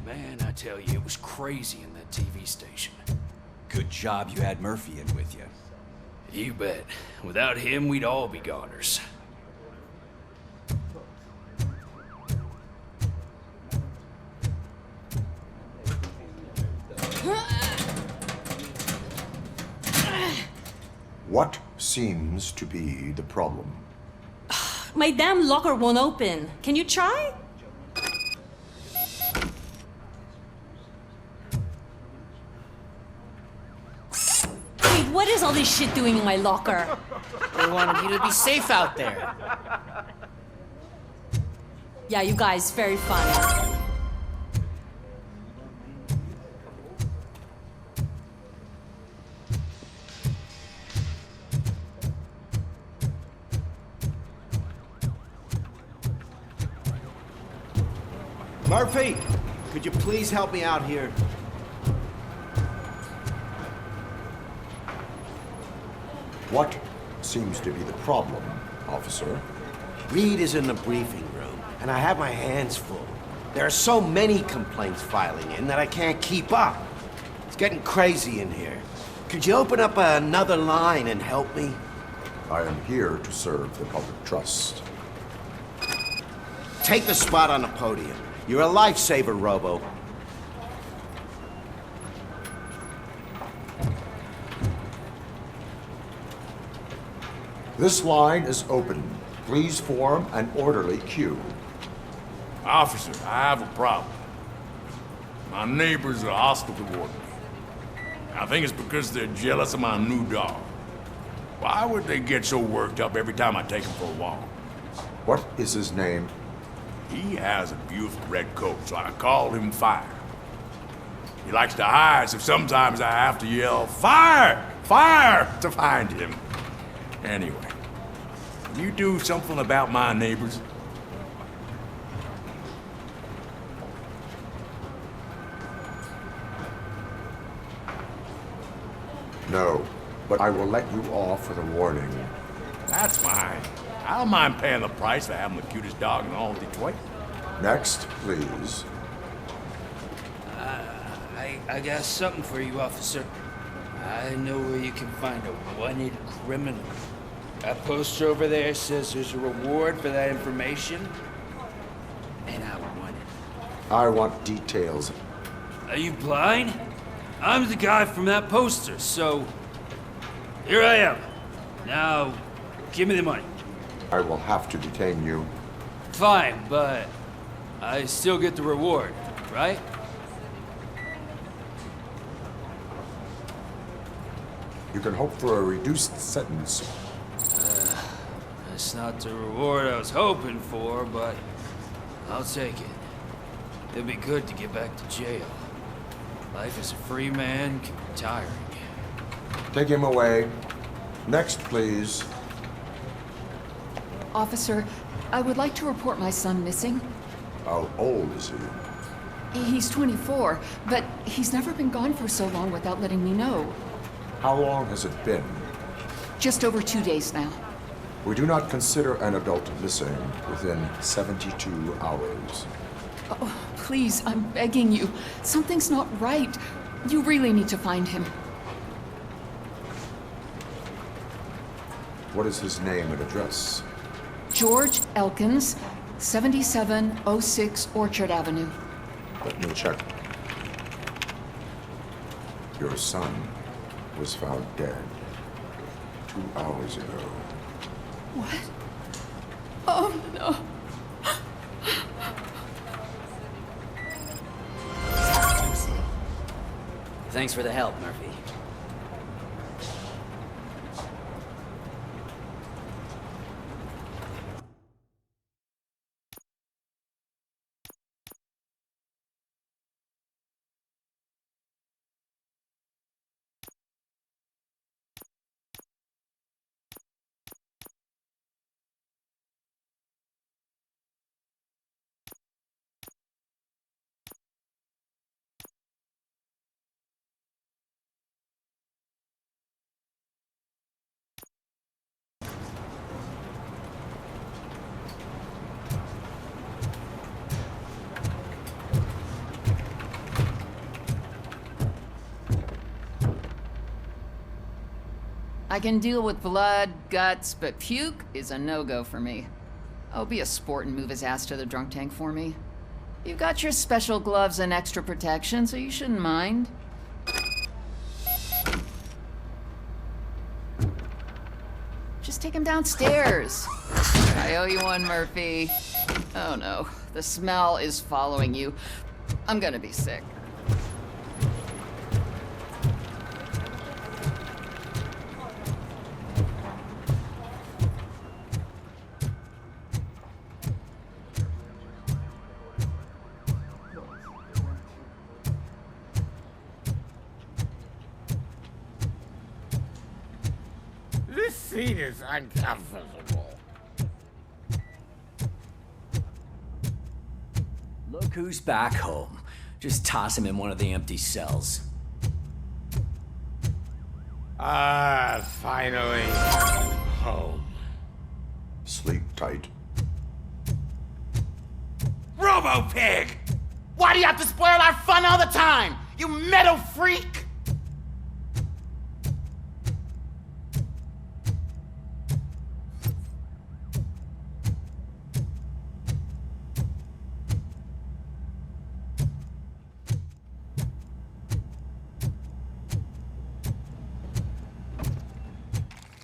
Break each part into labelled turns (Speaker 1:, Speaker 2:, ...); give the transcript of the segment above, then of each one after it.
Speaker 1: Man, I tell you, it was crazy in that TV station.
Speaker 2: Good job you had Murphy in with you.
Speaker 1: You bet. Without him, we'd all be goners.
Speaker 3: What seems to be the problem?
Speaker 4: My damn locker won't open. Can you try? Wait, what is all this shit doing in my locker?
Speaker 5: They wanted you to be safe out there.
Speaker 4: Yeah, you guys, very funny.
Speaker 6: Murphy, could you please help me out here?
Speaker 3: What seems to be the problem, officer?
Speaker 6: Reed is in the briefing room, and I have my hands full. There are so many complaints filing in that I can't keep up. It's getting crazy in here. Could you open up another line and help me?
Speaker 3: I am here to serve the public trust.
Speaker 6: Take the spot on the podium. You're a lifesaver, Robo.
Speaker 3: This line is open. Please form an orderly queue.
Speaker 7: Officer, I have a problem. My neighbors are hostile toward me. I think it's because they're jealous of my new dog. Why would they get so worked up every time I take him for a walk?
Speaker 3: What is his name?
Speaker 7: He has a beautiful red coat, so I call him Fire. He likes to hide, so sometimes I have to yell, "Fire! Fire!" to find him. Anyway, can you do something about my neighbors?
Speaker 3: No, but I will let you off with a warning.
Speaker 7: That's fine. I don't mind paying the price for having the cutest dog in all of Detroit.
Speaker 3: Next, please.
Speaker 1: I got something for you, officer. I know where you can find a wanted criminal. That poster over there says there's a reward for that information, and I want it.
Speaker 3: I want details.
Speaker 1: Are you blind? I'm the guy from that poster, so here I am. Now, give me the money.
Speaker 3: I will have to detain you.
Speaker 1: Fine, but I still get the reward, right?
Speaker 3: You can hope for a reduced sentence.
Speaker 1: That's not the reward I was hoping for, but I'll take it. It'd be good to get back to jail. Life as a free man can be tiring.
Speaker 3: Take him away. Next, please.
Speaker 8: Officer, I would like to report my son missing.
Speaker 3: How old is he?
Speaker 8: He's 24, but he's never been gone for so long without letting me know.
Speaker 3: How long has it been?
Speaker 8: Just over 2 days now.
Speaker 3: We do not consider an adult missing within 72 hours.
Speaker 8: Oh, please, I'm begging you. Something's not right. You really need to find him.
Speaker 3: What is his name and address?
Speaker 8: George Elkins, 7706 Orchard Avenue.
Speaker 3: Let me check. Your son was found dead 2 hours ago.
Speaker 8: What? Oh, no.
Speaker 5: Thanks for the help, Murphy.
Speaker 8: I can deal with blood, guts, but puke is a no-go for me. Oh, be a sport and move his ass to the drunk tank for me. You got your special gloves and extra protection, so you shouldn't mind. Just take him downstairs. I owe you one, Murphy. Oh no, the smell is following you. I'm gonna be sick.
Speaker 9: This seat is uncomfortable.
Speaker 2: Look who's back home. Just toss him in one of the empty cells.
Speaker 9: Finally. Home.
Speaker 3: Sleep tight.
Speaker 9: RoboPig! Why do you have to spoil our fun all the time? You metal freak!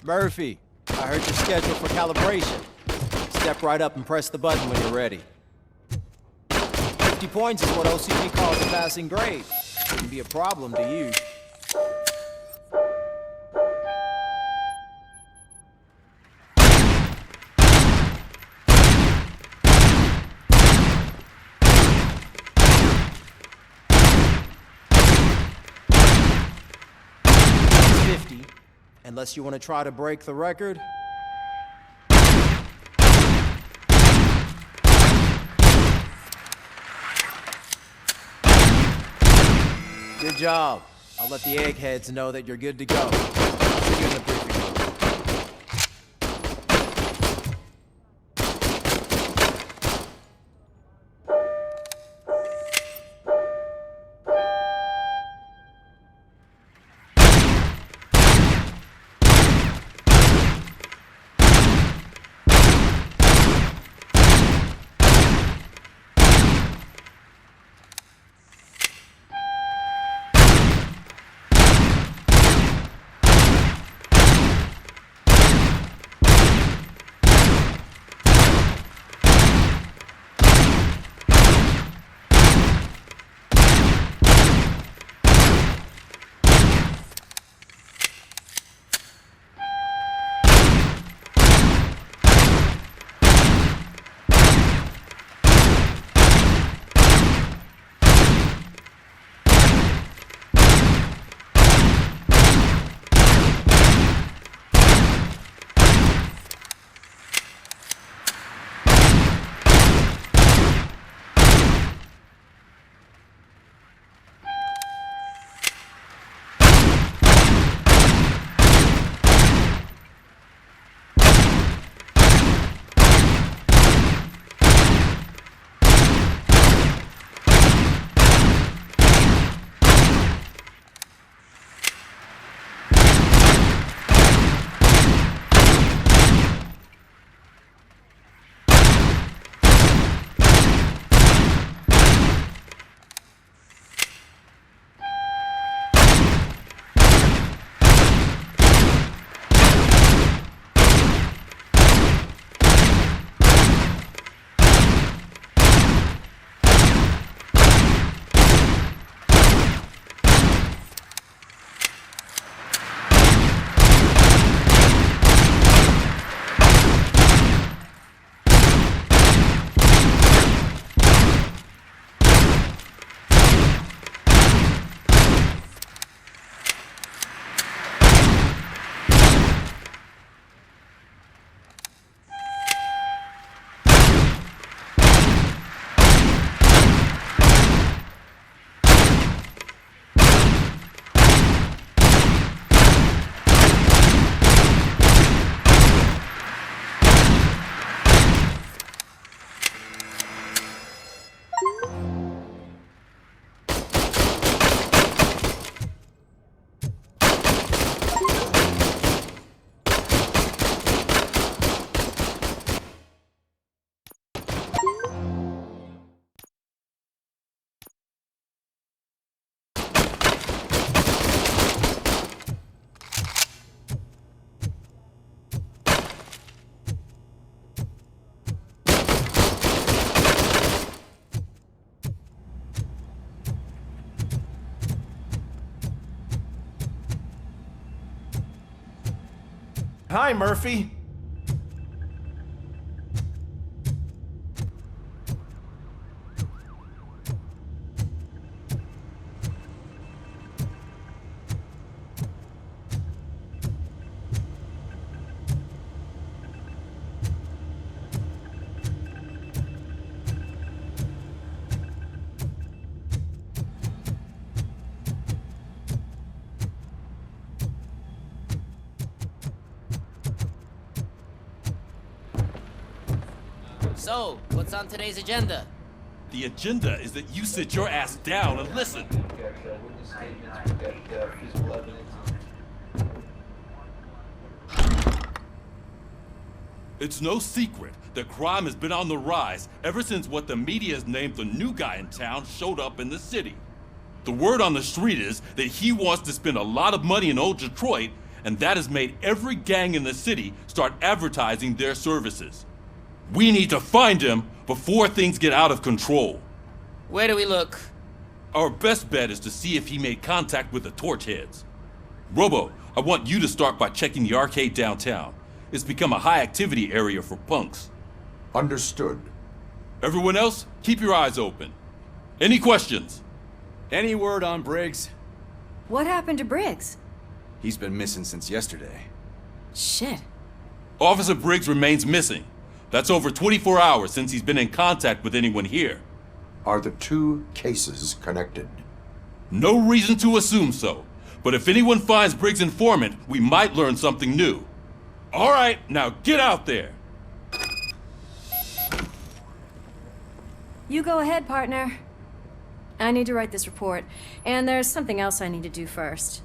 Speaker 10: Murphy, I heard you're scheduled for calibration. Step right up and press the button when you're ready. 50 points is what OCP calls a passing grade. Shouldn't be a problem to you. Unless you want to try to break the record. Good job. I'll let the eggheads know that you're good to go. See you in the briefing room. Hi, Murphy.
Speaker 5: So, what's on today's agenda?
Speaker 11: The agenda is that you sit your ass down and listen. It's no secret that crime has been on the rise ever since what the media has named the new guy in town showed up in the city. The word on the street is that he wants to spend a lot of money in old Detroit, and that has made every gang in the city start advertising their services. We need to find him before things get out of control.
Speaker 5: Where do we look?
Speaker 11: Our best bet is to see if he made contact with the Torchheads. Robo, I want you to start by checking the arcade downtown. It's become a high-activity area for punks.
Speaker 3: Understood.
Speaker 11: Everyone else, keep your eyes open. Any questions?
Speaker 10: Any word on Briggs?
Speaker 4: What happened to Briggs?
Speaker 12: He's been missing since yesterday.
Speaker 4: Shit.
Speaker 11: Officer Briggs remains missing. That's over 24 hours since he's been in contact with anyone here.
Speaker 3: Are the two cases connected?
Speaker 11: No reason to assume so, but if anyone finds Briggs' informant, we might learn something new. All right, now get out there.
Speaker 4: You go ahead, partner. I need to write this report, and there's something else I need to do first.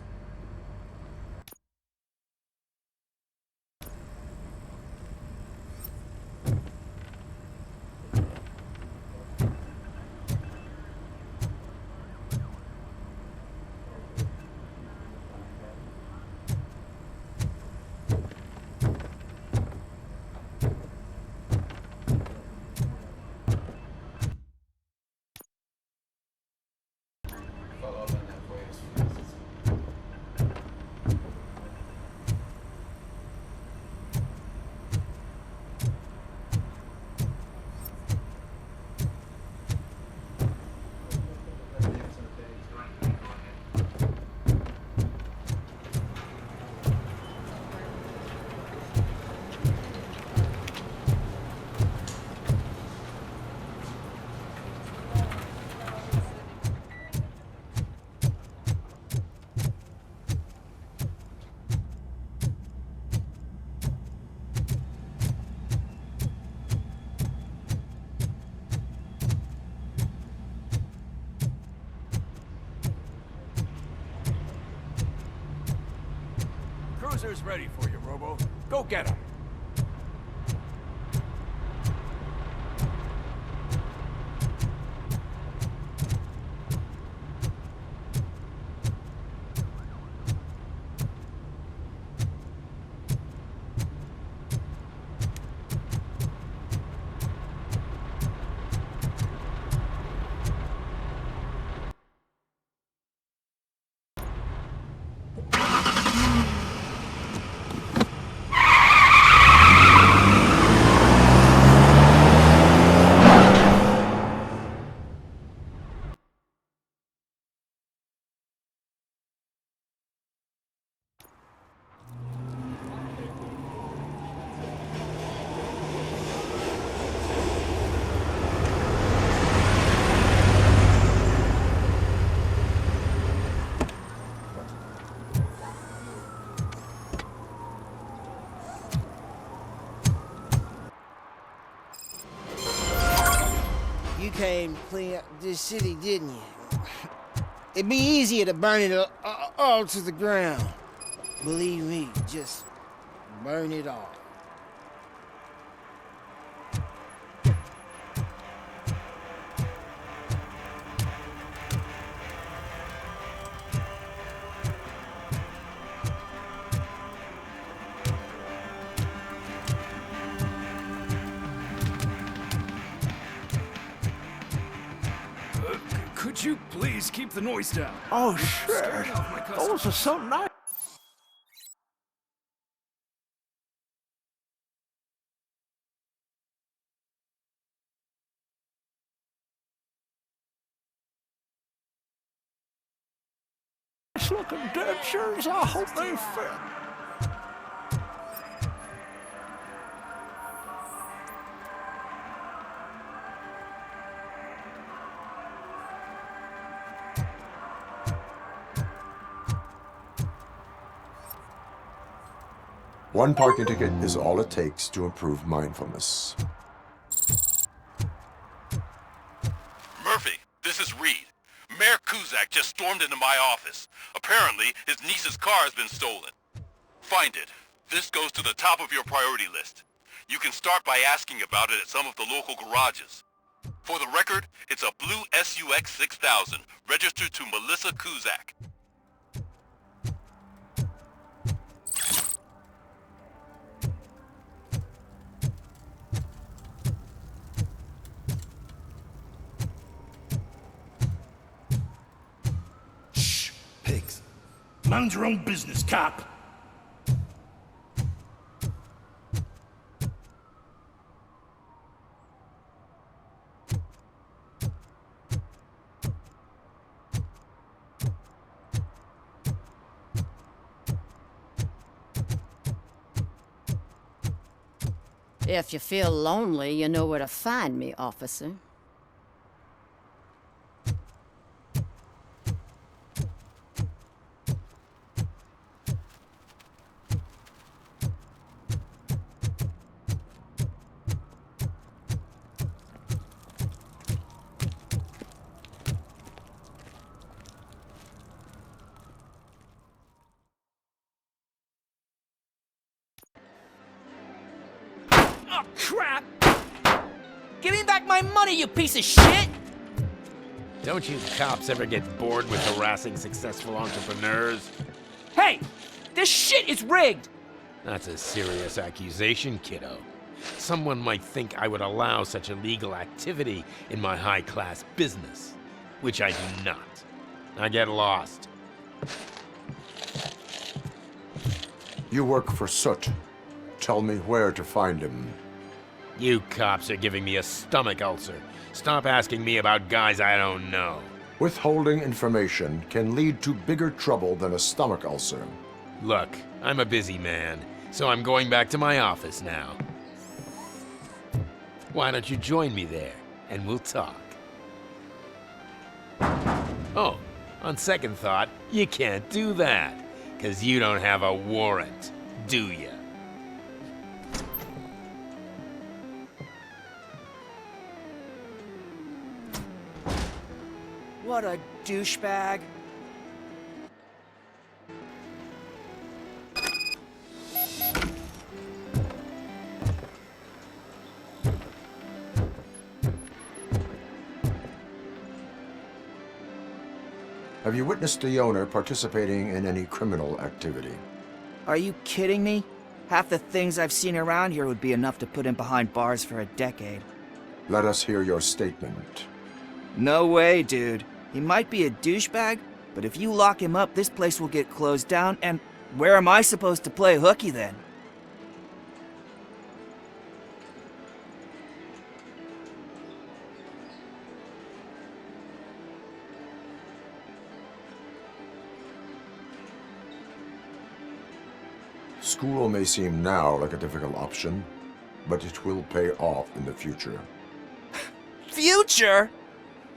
Speaker 7: Cruiser's ready for you, Robo. Go get him.
Speaker 9: You came to clean up this city, didn't you? It'd be easier to burn it all to the ground. Believe me, just burn it all.
Speaker 1: Could you please keep the noise down?
Speaker 9: Oh, sure. Those are so nice.
Speaker 13: looking dentures. I hope they fit.
Speaker 3: One parking ticket is all it takes to improve mindfulness.
Speaker 11: Murphy, this is Reed. Mayor Kuzak just stormed into my office. Apparently, his niece's car has been stolen. Find it. This goes to the top of your priority list. You can start by asking about it at some of the local garages. For the record, it's a blue SUX 6000, registered to Melissa Kuzak.
Speaker 13: Pigs. Mind your own business, cop.
Speaker 14: If you feel lonely, you know where to find me, officer.
Speaker 5: Oh, crap! Give me back my money, you piece of shit!
Speaker 15: Don't you cops ever get bored with harassing successful entrepreneurs?
Speaker 5: Hey! This shit is rigged!
Speaker 15: That's a serious accusation, kiddo. Someone might think I would allow such illegal activity in my high-class business, which I do not. I get lost.
Speaker 3: You work for Soot. Tell me where to find him.
Speaker 15: You cops are giving me a stomach ulcer. Stop asking me about guys I don't know.
Speaker 3: Withholding information can lead to bigger trouble than a stomach ulcer.
Speaker 15: Look, I'm a busy man, so I'm going back to my office now. Why don't you join me there, and we'll talk. Oh, on second thought, you can't do that, 'cause you don't have a warrant, do ya?
Speaker 5: What a douchebag.
Speaker 3: Have you witnessed the owner participating in any criminal activity?
Speaker 16: Are you kidding me? Half the things I've seen around here would be enough to put him behind bars for a decade.
Speaker 3: Let us hear your statement.
Speaker 16: No way, dude. He might be a douchebag, but if you lock him up, this place will get closed down, and where am I supposed to play hooky then?
Speaker 3: School may seem now like a difficult option, but it will pay off in the future.
Speaker 16: Future?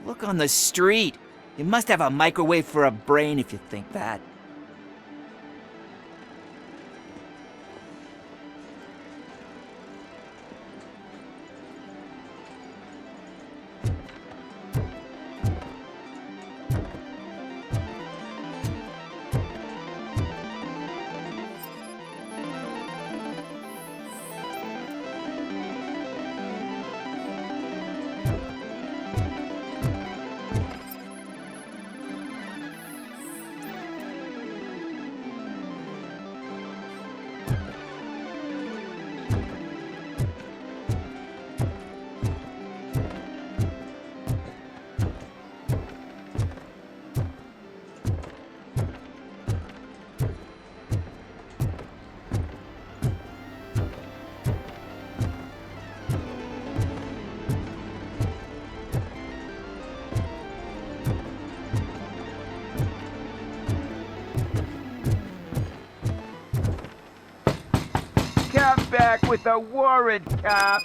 Speaker 16: Look on the street. You must have a microwave for a brain if you think that.
Speaker 17: back with a warrant, cop.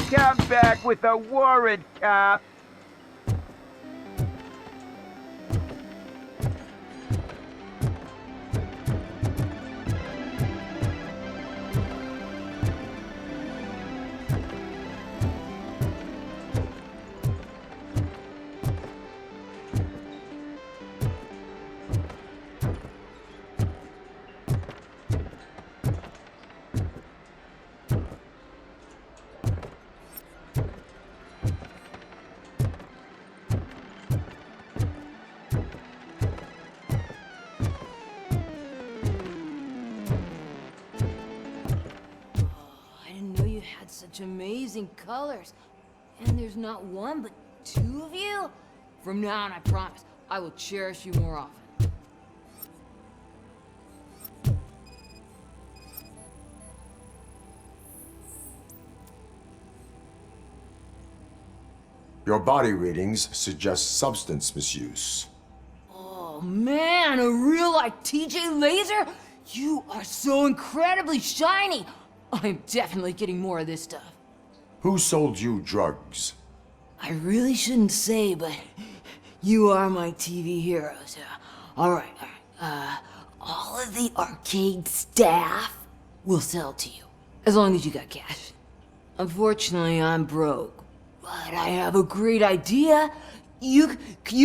Speaker 17: Come back with a warrant, cop.
Speaker 18: such amazing colors. And there's not one, but two of you? From now on, I promise, I will cherish you more often.
Speaker 3: Your body readings suggest substance misuse.
Speaker 18: Oh man, a real-life TJ Laser? You are so incredibly shiny! I'm definitely getting more of this stuff.
Speaker 3: Who sold you drugs?
Speaker 18: I really shouldn't say, but you are my TV heroes. Alright. All of the arcade staff will sell to you, as long as you got cash. Unfortunately, I'm broke, but I have a great idea. You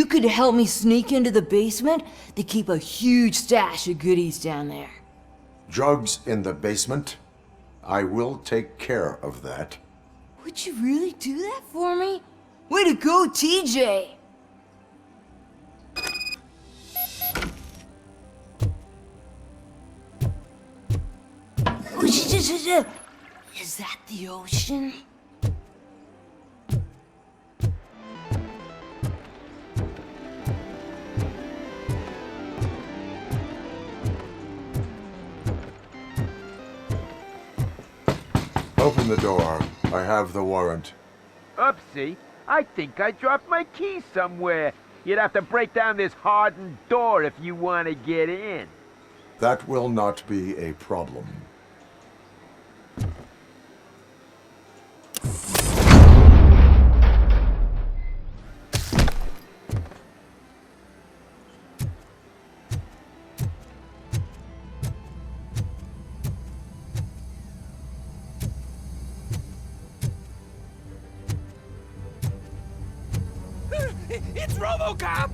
Speaker 18: could help me sneak into the basement. They keep a huge stash of goodies down there.
Speaker 3: Drugs in the basement? I will take care of that.
Speaker 18: Would you really do that for me? Way to go, TJ! Is that the ocean?
Speaker 3: Open the door. I have the warrant.
Speaker 17: Oopsie. I think I dropped my keys somewhere. You'd have to break down this hardened door if you want to get in.
Speaker 3: That will not be a problem.
Speaker 5: It's RoboCop!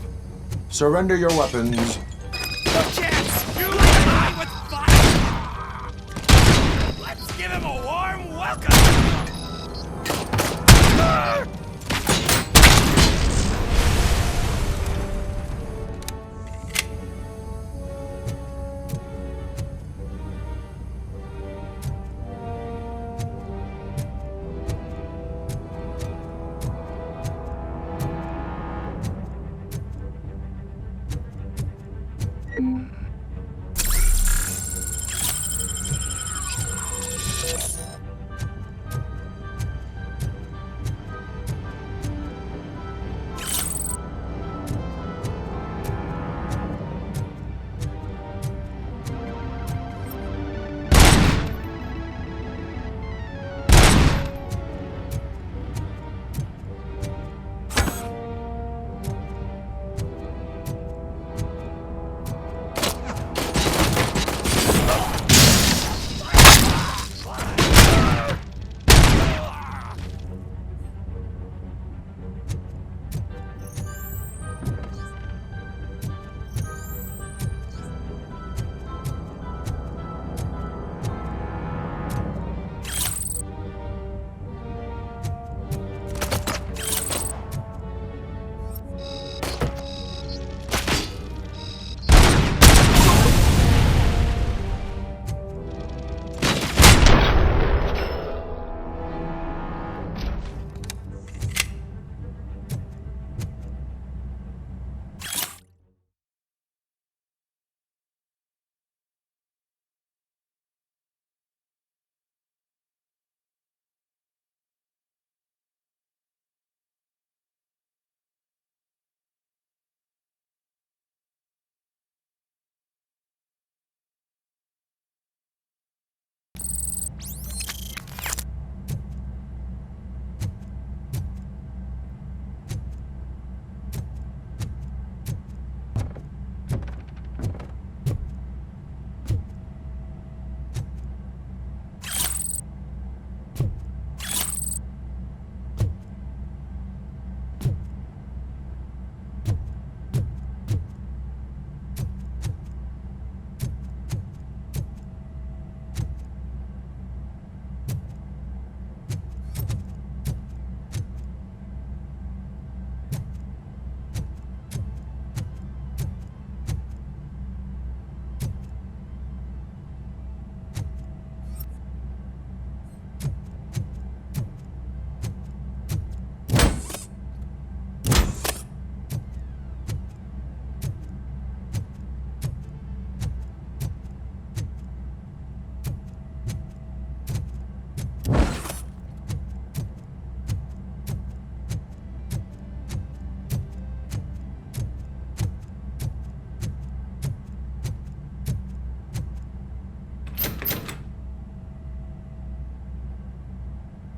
Speaker 3: Surrender your weapons.
Speaker 5: No chance! You lie with fire! Let's give him a warm welcome!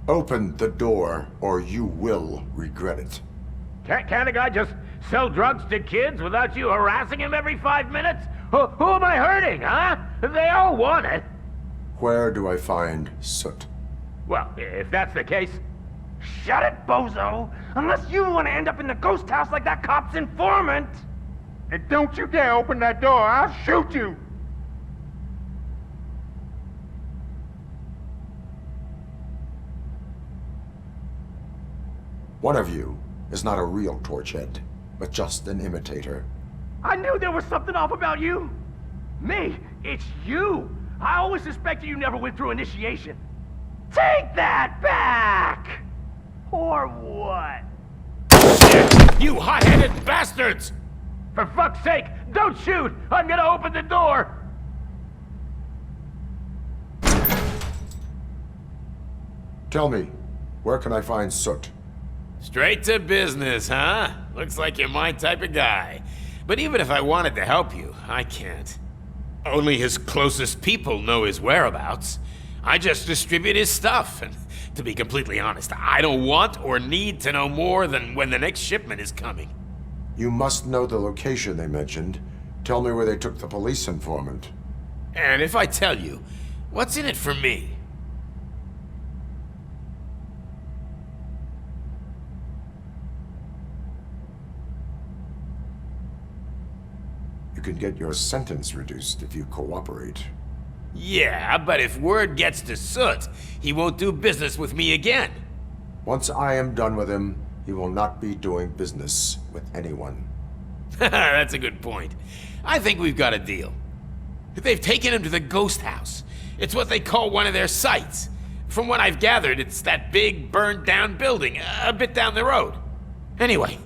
Speaker 3: Open the door, or you will regret it.
Speaker 17: Can't a guy just sell drugs to kids without you harassing him every 5 minutes? Who am I hurting, huh? They all want it.
Speaker 3: Where do I find Soot?
Speaker 17: Well, if that's the case... Shut it, bozo! Unless you want to end up in the ghost house like that cop's informant! And don't you dare open that door, I'll shoot you!
Speaker 3: One of you is not a real Torchhead, but just an imitator.
Speaker 17: I knew there was something off about you! Me? It's you! I always suspected you never went through initiation. Take that back! Or what?
Speaker 15: Shit! You hot-headed bastards!
Speaker 17: For fuck's sake, don't shoot! I'm gonna open the door!
Speaker 3: Tell me, where can I find Soot?
Speaker 15: Straight to business, huh? Looks like you're my type of guy. But even if I wanted to help you, I can't. Only his closest people know his whereabouts. I just distribute his stuff, and to be completely honest, I don't want or need to know more than when the next shipment is coming.
Speaker 3: You must know the location they mentioned. Tell me where they took the police informant.
Speaker 15: And if I tell you, what's in it for me?
Speaker 3: You can get your sentence reduced if you cooperate.
Speaker 15: Yeah, but if word gets to Soot, he won't do business with me again.
Speaker 3: Once I am done with him, he will not be doing business with anyone.
Speaker 15: That's a good point. I think we've got a deal. They've taken him to the ghost house. It's what they call one of their sites. From what I've gathered, it's that big, burned-down building a bit down the road. Anyway,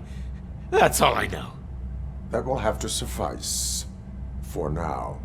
Speaker 15: that's all I know.
Speaker 3: That will have to suffice. For now.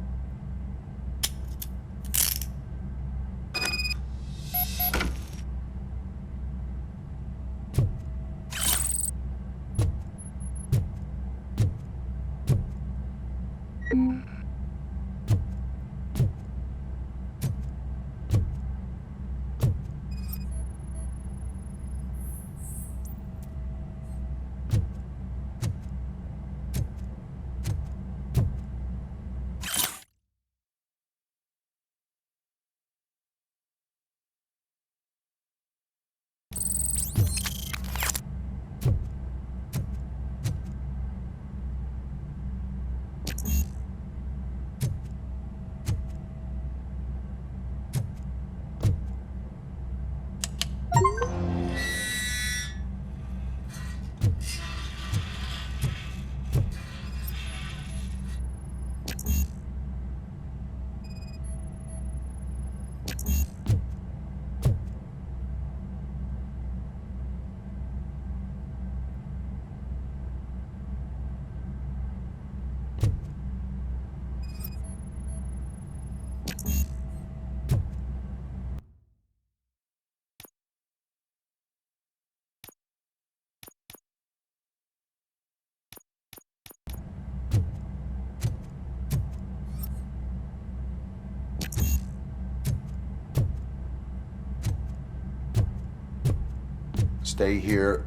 Speaker 3: Stay here.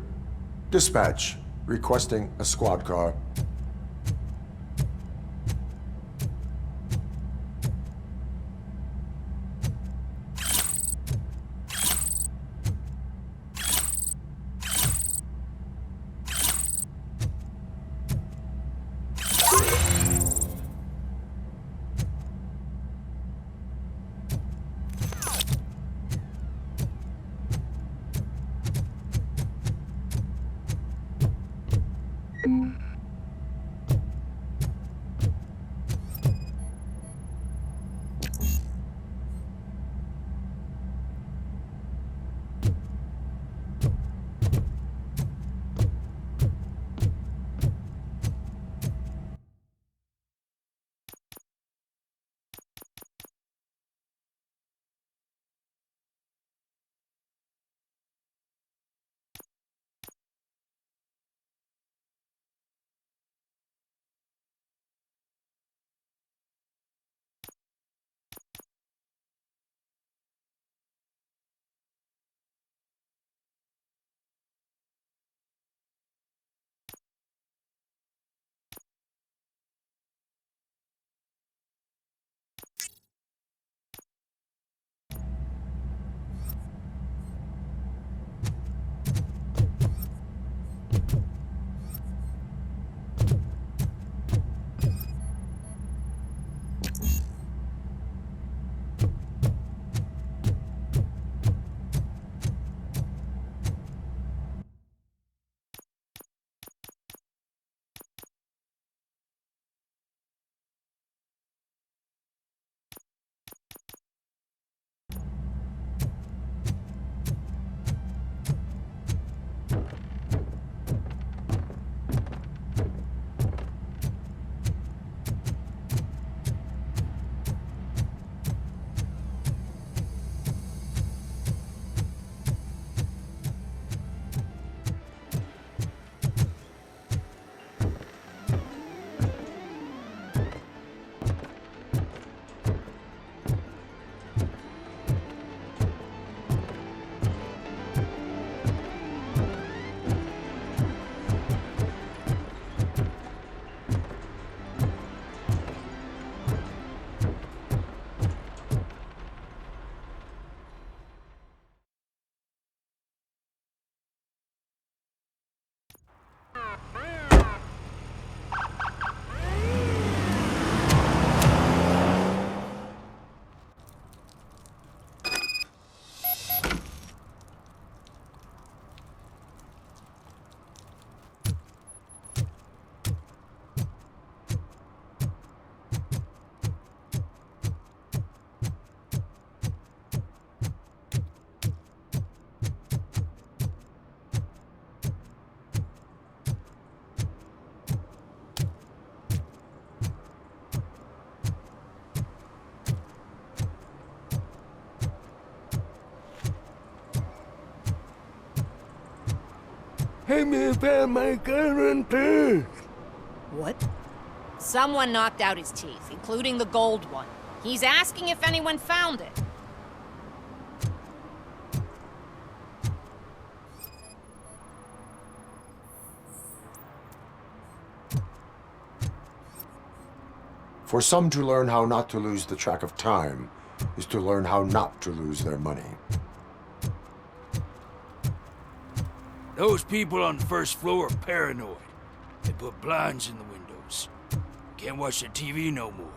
Speaker 3: Dispatch. Requesting a squad car. Help me find my gun, please.
Speaker 19: What?
Speaker 20: Someone knocked out his teeth, including the gold one. He's asking if anyone found it.
Speaker 3: For some to learn how not to lose the track of time is to learn how not to lose their money.
Speaker 1: Those people on the first floor are paranoid. They put blinds in the windows. Can't watch the TV no more.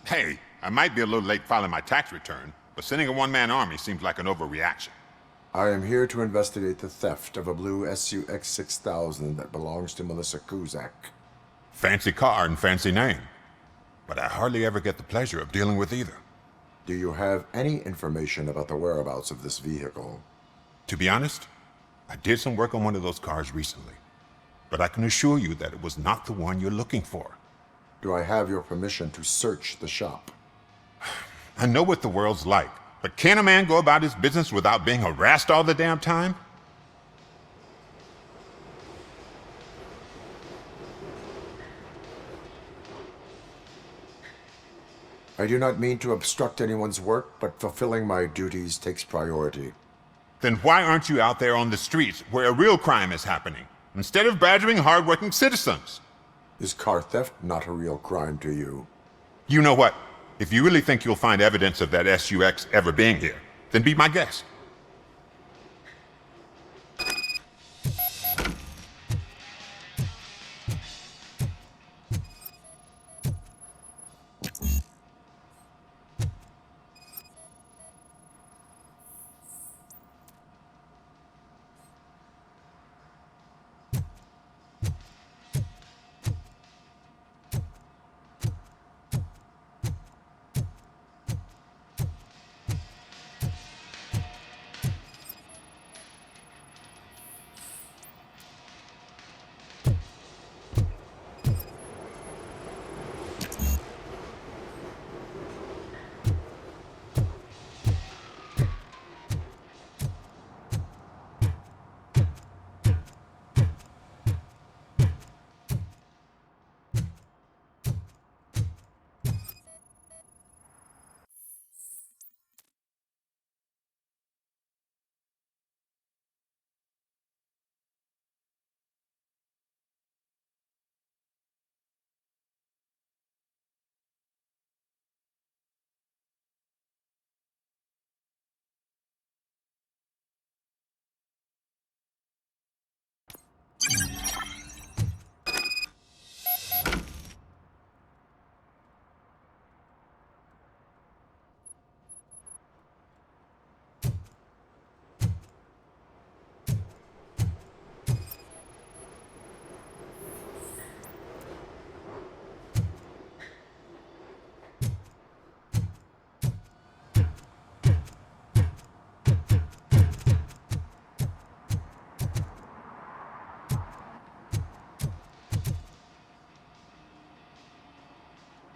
Speaker 21: Hey, I might be a little late filing my tax return, but sending a one-man army seems like an overreaction.
Speaker 3: I am here to investigate the theft of a blue SUX 6000 that belongs to Melissa Kuzak.
Speaker 21: Fancy car and fancy name, but I hardly ever get the pleasure of dealing with either.
Speaker 3: Do you have any information about the whereabouts of this vehicle?
Speaker 21: To be honest, I did some work on one of those cars recently, but I can assure you that it was not the one you're looking for.
Speaker 3: Do I have your permission to search the shop?
Speaker 21: I know what the world's like, but can a man go about his business without being harassed all the damn time?
Speaker 3: I do not mean to obstruct anyone's work, but fulfilling my duties takes priority.
Speaker 21: Then why aren't you out there on the streets where a real crime is happening, instead of badgering hardworking citizens?
Speaker 3: Is car theft not a real crime to you?
Speaker 21: You know what? If you really think you'll find evidence of that SUX ever being here, then be my guest.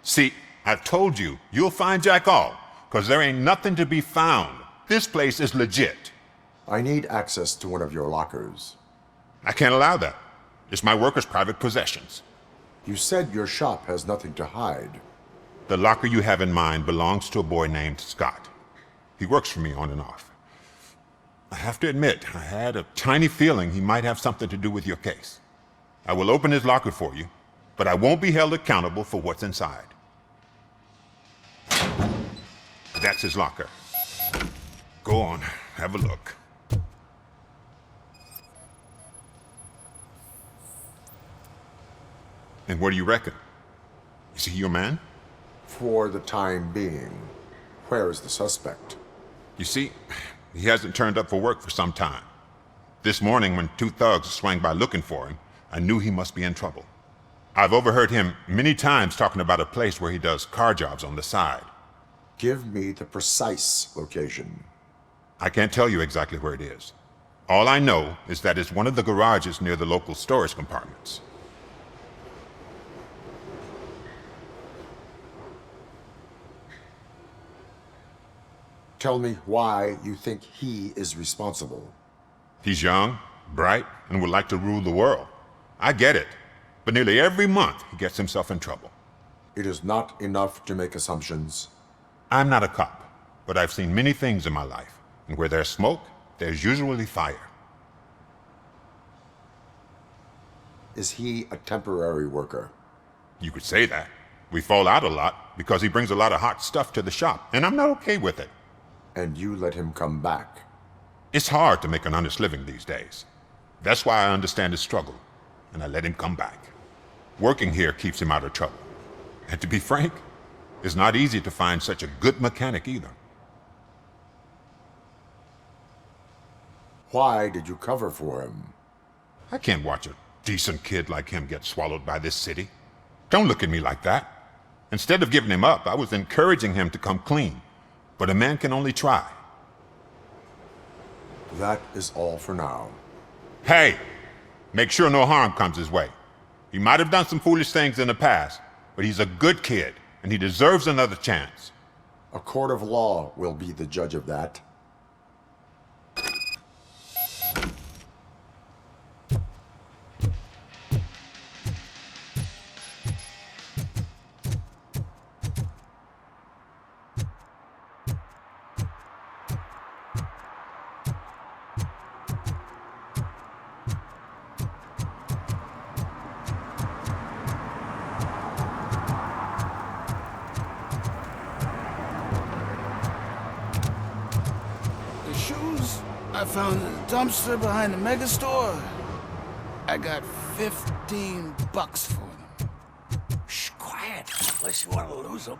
Speaker 21: See, I've told you, you'll find Jack All, because there ain't nothing to be found. This place is legit.
Speaker 3: I need access to one of your lockers.
Speaker 21: I can't allow that. It's my workers' private possessions.
Speaker 3: You said your shop has nothing to hide.
Speaker 21: The locker you have in mind belongs to a boy named Scott. He works for me on and off. I have to admit, I had a tiny feeling he might have something to do with your case. I will open his locker for you, but I won't be held accountable for what's inside. That's his locker. Go on, have a look. And what do you reckon? Is he your man?
Speaker 3: For the time being. Where is the suspect?
Speaker 21: You see, he hasn't turned up for work for some time. This morning, when 2 thugs swang by looking for him, I knew he must be in trouble. I've overheard him many times talking about a place where he does car jobs on the side.
Speaker 3: Give me the precise location.
Speaker 21: I can't tell you exactly where it is. All I know is that it's one of the garages near the local storage compartments.
Speaker 3: Tell me why you think he is responsible.
Speaker 21: He's young, bright, and would like to rule the world. I get it. But nearly every month, he gets himself in trouble.
Speaker 3: It is not enough to make assumptions.
Speaker 21: I'm not a cop, but I've seen many things in my life. And where there's smoke, there's usually fire.
Speaker 3: Is he a temporary worker?
Speaker 21: You could say that. We fall out a lot because he brings a lot of hot stuff to the shop, and I'm not okay with it.
Speaker 3: And you let him come back?
Speaker 21: It's hard to make an honest living these days. That's why I understand his struggle, and I let him come back. Working here keeps him out of trouble. And to be frank, it's not easy to find such a good mechanic either.
Speaker 3: Why did you cover for him?
Speaker 21: I can't watch a decent kid like him get swallowed by this city. Don't look at me like that. Instead of giving him up, I was encouraging him to come clean. But a man can only try.
Speaker 3: That is all for now.
Speaker 21: Hey! Make sure no harm comes his way. He might have done some foolish things in the past, but he's a good kid, and he deserves another chance.
Speaker 3: A court of law will be the judge of that.
Speaker 9: I found a dumpster behind the mega store. I got $15 for them.
Speaker 13: Shh, quiet, unless you want to lose them.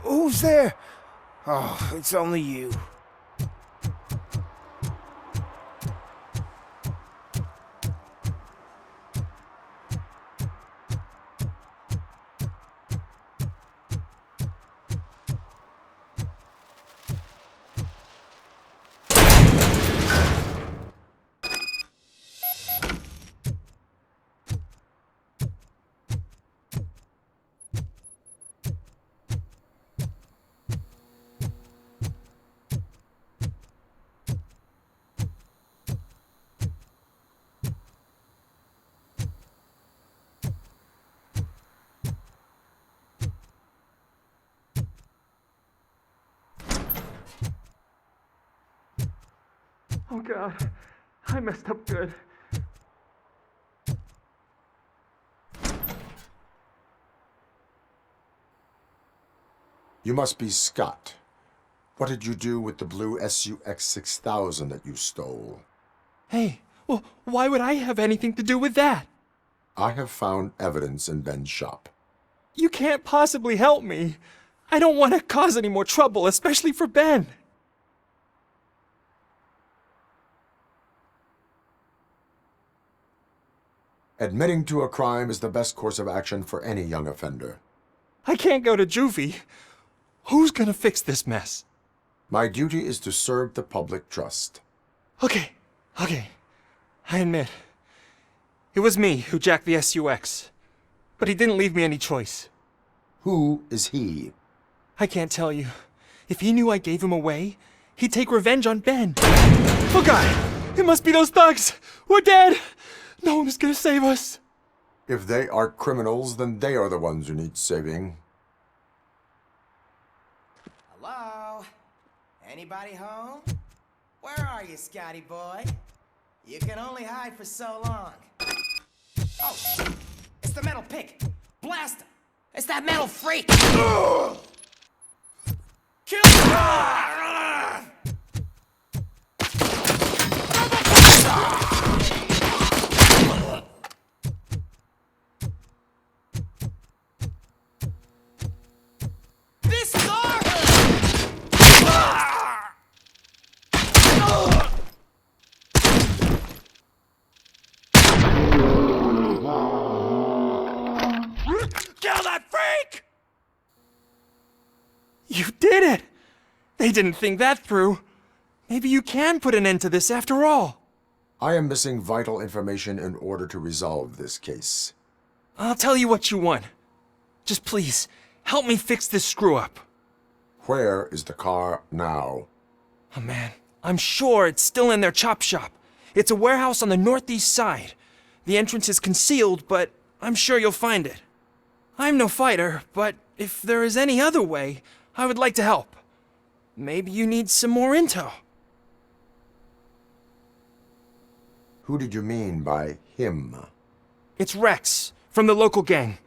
Speaker 9: Who's there? Oh, it's only you.
Speaker 19: Oh God, I messed up good.
Speaker 3: You must be Scott. What did you do with the blue SUX 6000 that you stole?
Speaker 19: Hey, well, why would I have anything to do with that?
Speaker 3: I have found evidence in Ben's shop.
Speaker 19: You can't possibly help me. I don't want to cause any more trouble, especially for Ben.
Speaker 3: Admitting to a crime is the best course of action for any young offender.
Speaker 19: I can't go to juvie. Who's gonna fix this mess?
Speaker 3: My duty is to serve the public trust.
Speaker 19: Okay. I admit. It was me who jacked the SUX. But he didn't leave me any choice.
Speaker 3: Who is he?
Speaker 19: I can't tell you. If he knew I gave him away, he'd take revenge on Ben. Oh God! It must be those thugs! We're dead! No one is gonna save us.
Speaker 3: If they are criminals, then they are the ones who need saving.
Speaker 22: Hello? Anybody home? Where are you, Scotty boy? You can only hide for so long. Oh, it's the metal pig. Blast him. It's that metal freak. Kill him! This is our Kill that freak!
Speaker 19: You did it! They didn't think that through. Maybe you can put an end to this after all.
Speaker 3: I am missing vital information in order to resolve this case.
Speaker 19: I'll tell you what you want. Just please, help me fix this screw-up.
Speaker 3: Where is the car now?
Speaker 19: Oh man, I'm sure it's still in their chop shop. It's a warehouse on the northeast side. The entrance is concealed, but I'm sure you'll find it. I'm no fighter, but if there is any other way, I would like to help. Maybe you need some more intel.
Speaker 3: Who did you mean by him?
Speaker 19: It's Rex, from the local gang.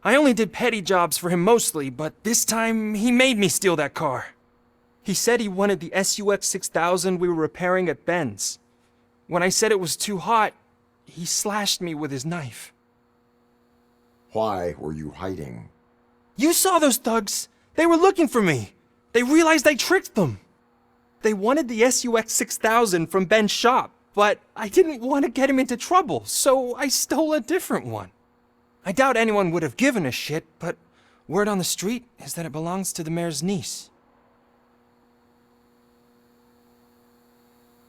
Speaker 19: I only did petty jobs for him mostly, but this time he made me steal that car. He said he wanted the SUX 6000 we were repairing at Ben's. When I said it was too hot, he slashed me with his knife.
Speaker 3: Why were you hiding?
Speaker 19: You saw those thugs! They were looking for me! They realized I tricked them! They wanted the SUX 6000 from Ben's shop, but I didn't want to get him into trouble, so I stole a different one. I doubt anyone would have given a shit, but word on the street is that it belongs to the mayor's niece.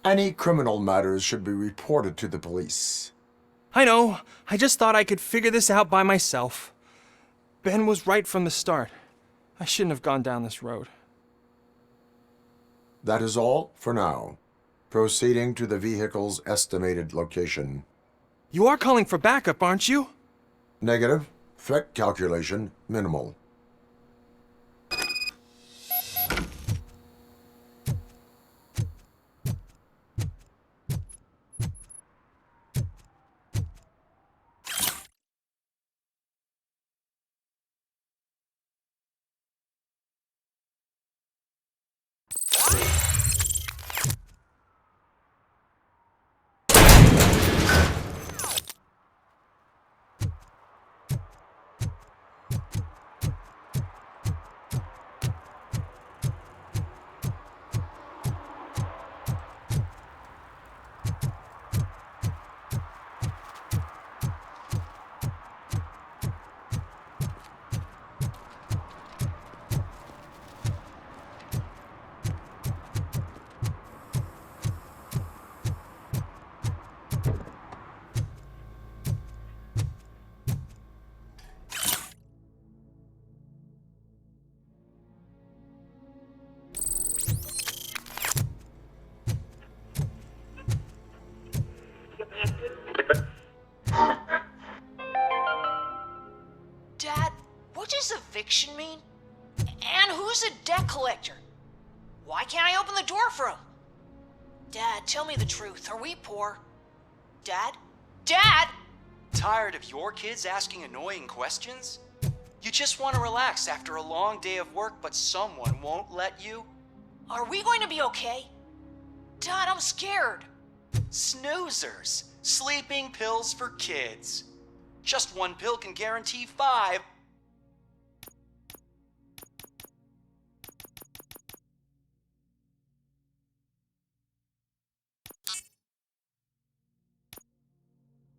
Speaker 3: Any criminal matters should be reported to the police.
Speaker 19: I know. I just thought I could figure this out by myself. Ben was right from the start. I shouldn't have gone down this road.
Speaker 3: That is all for now. Proceeding to the vehicle's estimated location.
Speaker 19: You are calling for backup, aren't you?
Speaker 3: Negative. Threat calculation minimal.
Speaker 6: Dad, what does eviction mean? And who's a debt collector? Why can't I open the door for him? Dad, tell me the truth. Are we poor? Dad? Dad!
Speaker 8: Tired of your kids asking annoying questions? You just want to relax after a long day of work, but someone won't let you?
Speaker 6: Are we going to be okay? Dad, I'm scared.
Speaker 8: Snoozers. Sleeping pills for kids. Just one pill can guarantee 5.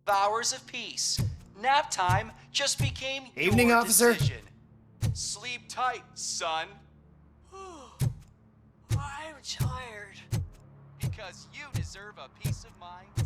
Speaker 8: Hours of peace. Nap time just became
Speaker 9: Evening,
Speaker 8: your
Speaker 9: officer.
Speaker 8: decision. Sleep tight, son.
Speaker 6: I'm tired.
Speaker 8: Because you deserve a peace of mind, too.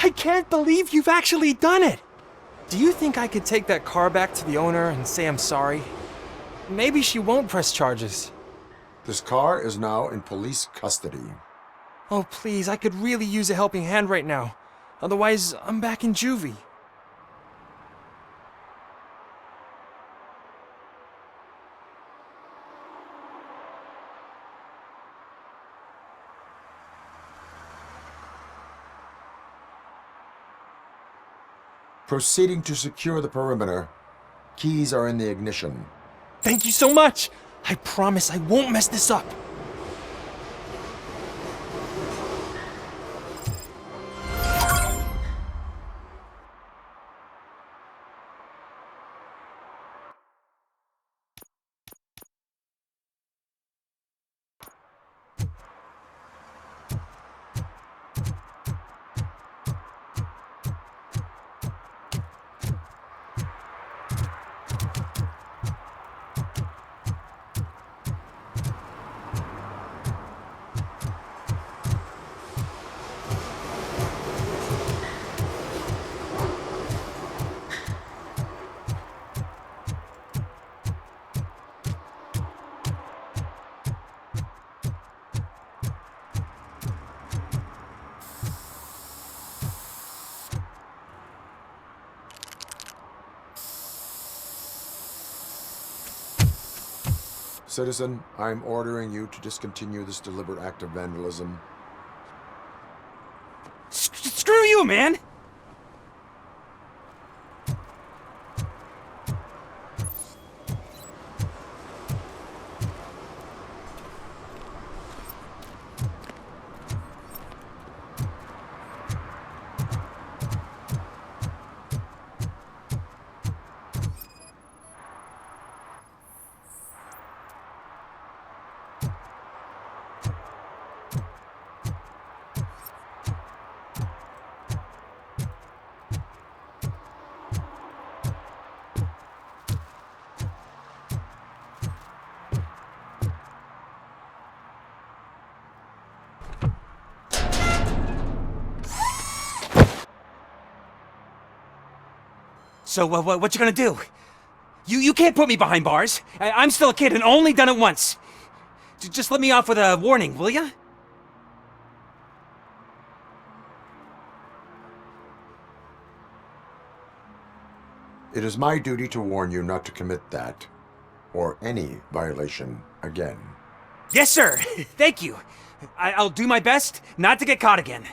Speaker 19: I can't believe you've actually done it! Do you think I could take that car back to the owner and say I'm sorry? Maybe she won't press charges.
Speaker 3: This car is now in police custody.
Speaker 19: Oh, please, I could really use a helping hand right now. Otherwise, I'm back in juvie.
Speaker 3: Proceeding to secure the perimeter. Keys are in the ignition.
Speaker 19: Thank you so much! I promise I won't mess this up.
Speaker 3: Citizen, I'm ordering you to discontinue this deliberate act of vandalism.
Speaker 16: Screw you, man! So, what you gonna do? You can't put me behind bars. I'm still a kid and only done it once. Just let me off with a warning, will ya?
Speaker 3: It is my duty to warn you not to commit that, or any violation, again.
Speaker 16: Yes, sir! Thank you. I'll do my best not to get caught again.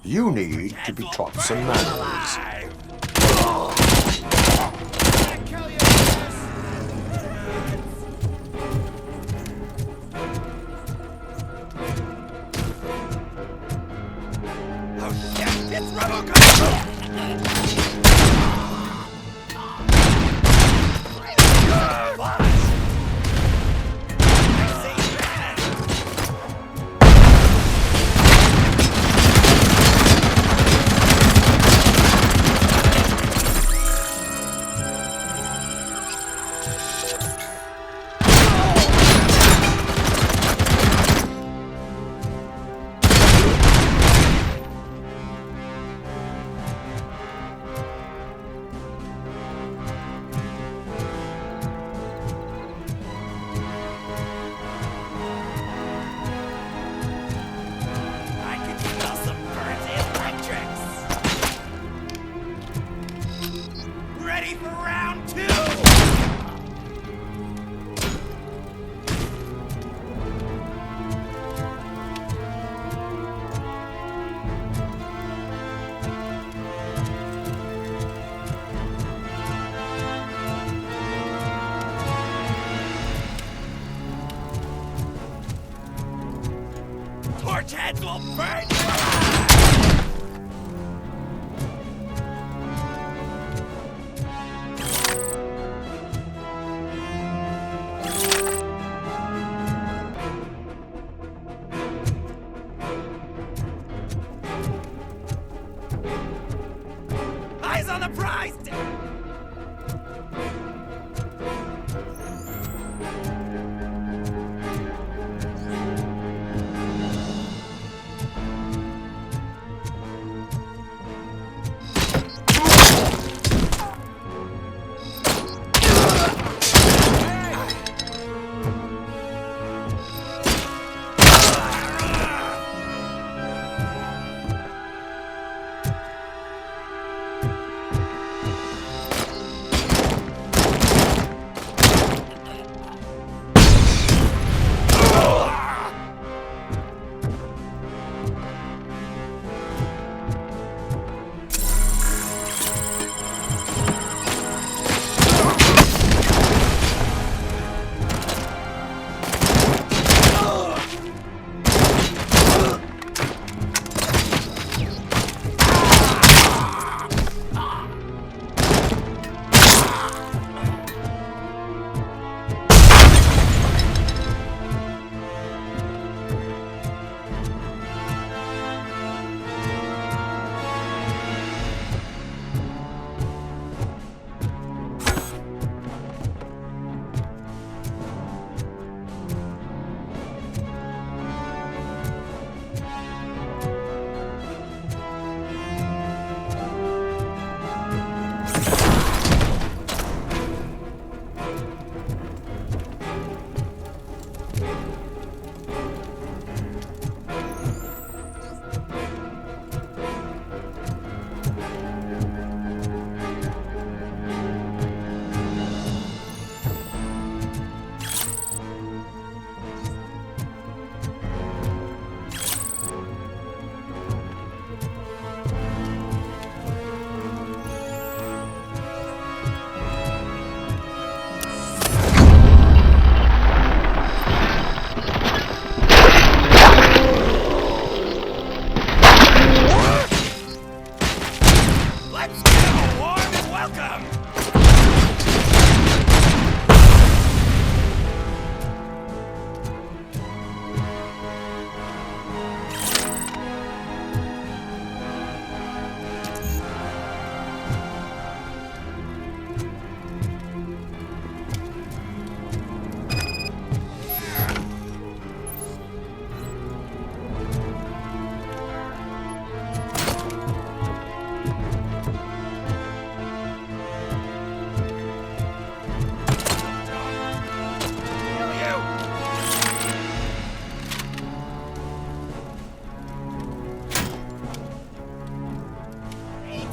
Speaker 3: You need to be taught some manners.
Speaker 5: Oh shit, it's RoboCop! torch heads will burn Eyes on the prize!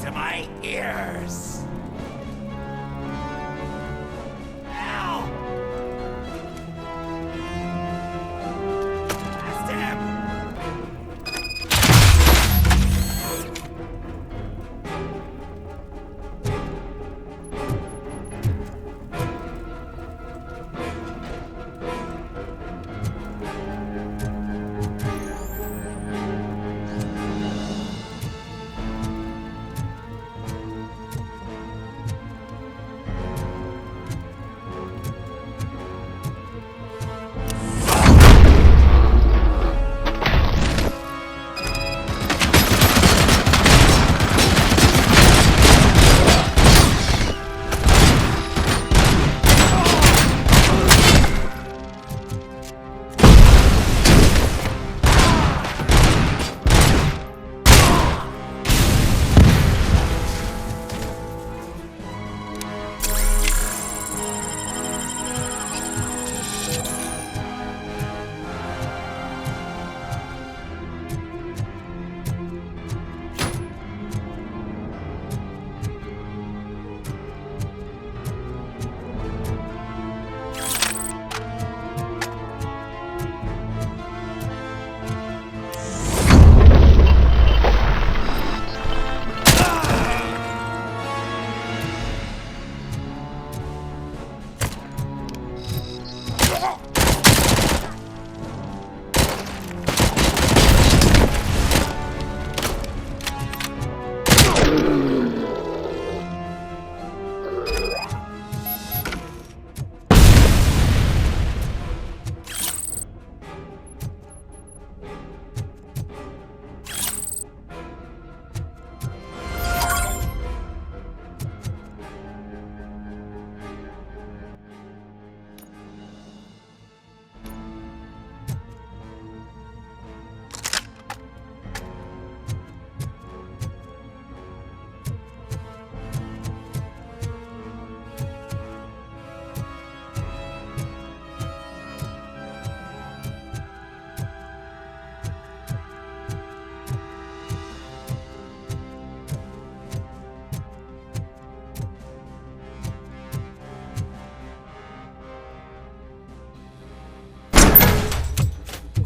Speaker 5: To my ears! Ow! Blast him!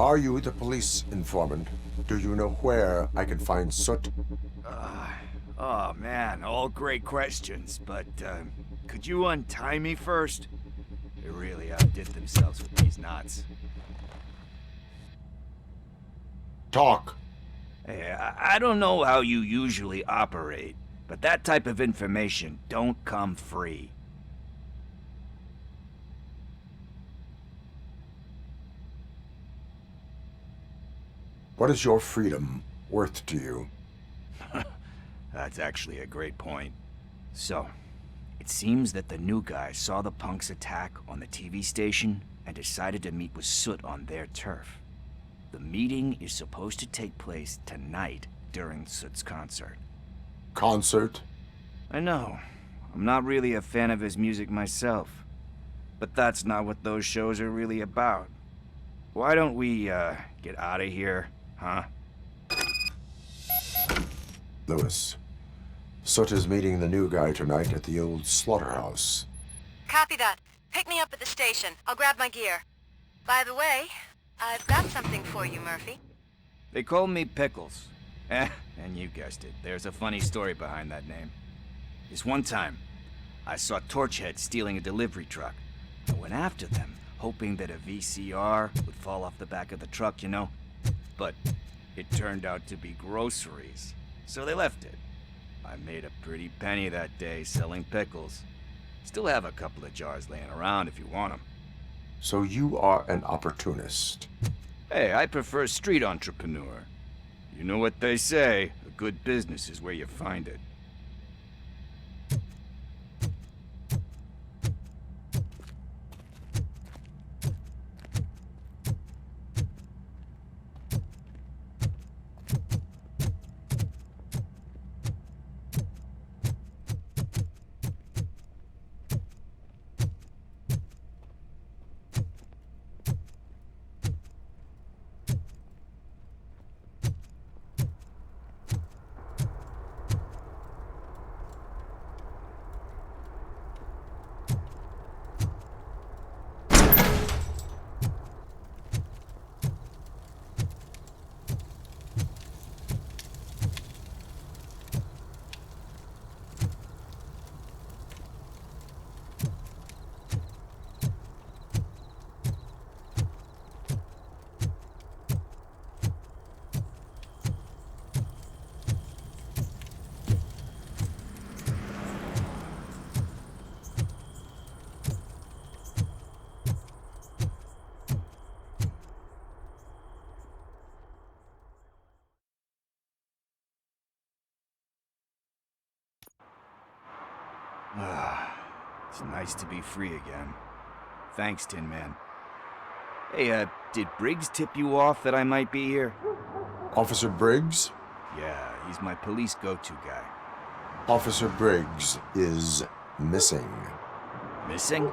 Speaker 3: Are you the police informant? Do you know where I can find Soot?
Speaker 7: Oh man, all great questions, but could you untie me first? They really outdid themselves with these knots.
Speaker 3: Talk.
Speaker 7: Hey, I don't know how you usually operate, but that type of information don't come free.
Speaker 3: What is your freedom worth to you?
Speaker 7: That's actually a great point. So, it seems that the new guy saw the punks attack on the TV station and decided to meet with Soot on their turf. The meeting is supposed to take place tonight during Soot's concert.
Speaker 3: Concert?
Speaker 7: I know. I'm not really a fan of his music myself. But that's not what those shows are really about. Why don't we, get out of here, huh?
Speaker 3: Lewis, Soot is meeting the new guy tonight at the old slaughterhouse.
Speaker 2: Copy that. Pick me up at the station. I'll grab my gear. By the way, I've got something for you, Murphy.
Speaker 7: They call me Pickles. And you guessed it, there's a funny story behind that name. This one time, I saw Torchhead stealing a delivery truck. I went after them, hoping that a VCR would fall off the back of the truck, you know? But it turned out to be groceries, so they left it. I made a pretty penny that day selling pickles. Still have a couple of jars laying around if you want them.
Speaker 3: So you are an opportunist.
Speaker 7: Hey, I prefer street entrepreneur. You know what they say, a good business is where you find it. It's nice to be free again. Thanks, Tin Man. Hey, did Briggs tip you off that I might be here?
Speaker 3: Officer Briggs?
Speaker 7: Yeah, he's my police go-to guy.
Speaker 3: Officer Briggs is missing.
Speaker 7: Missing?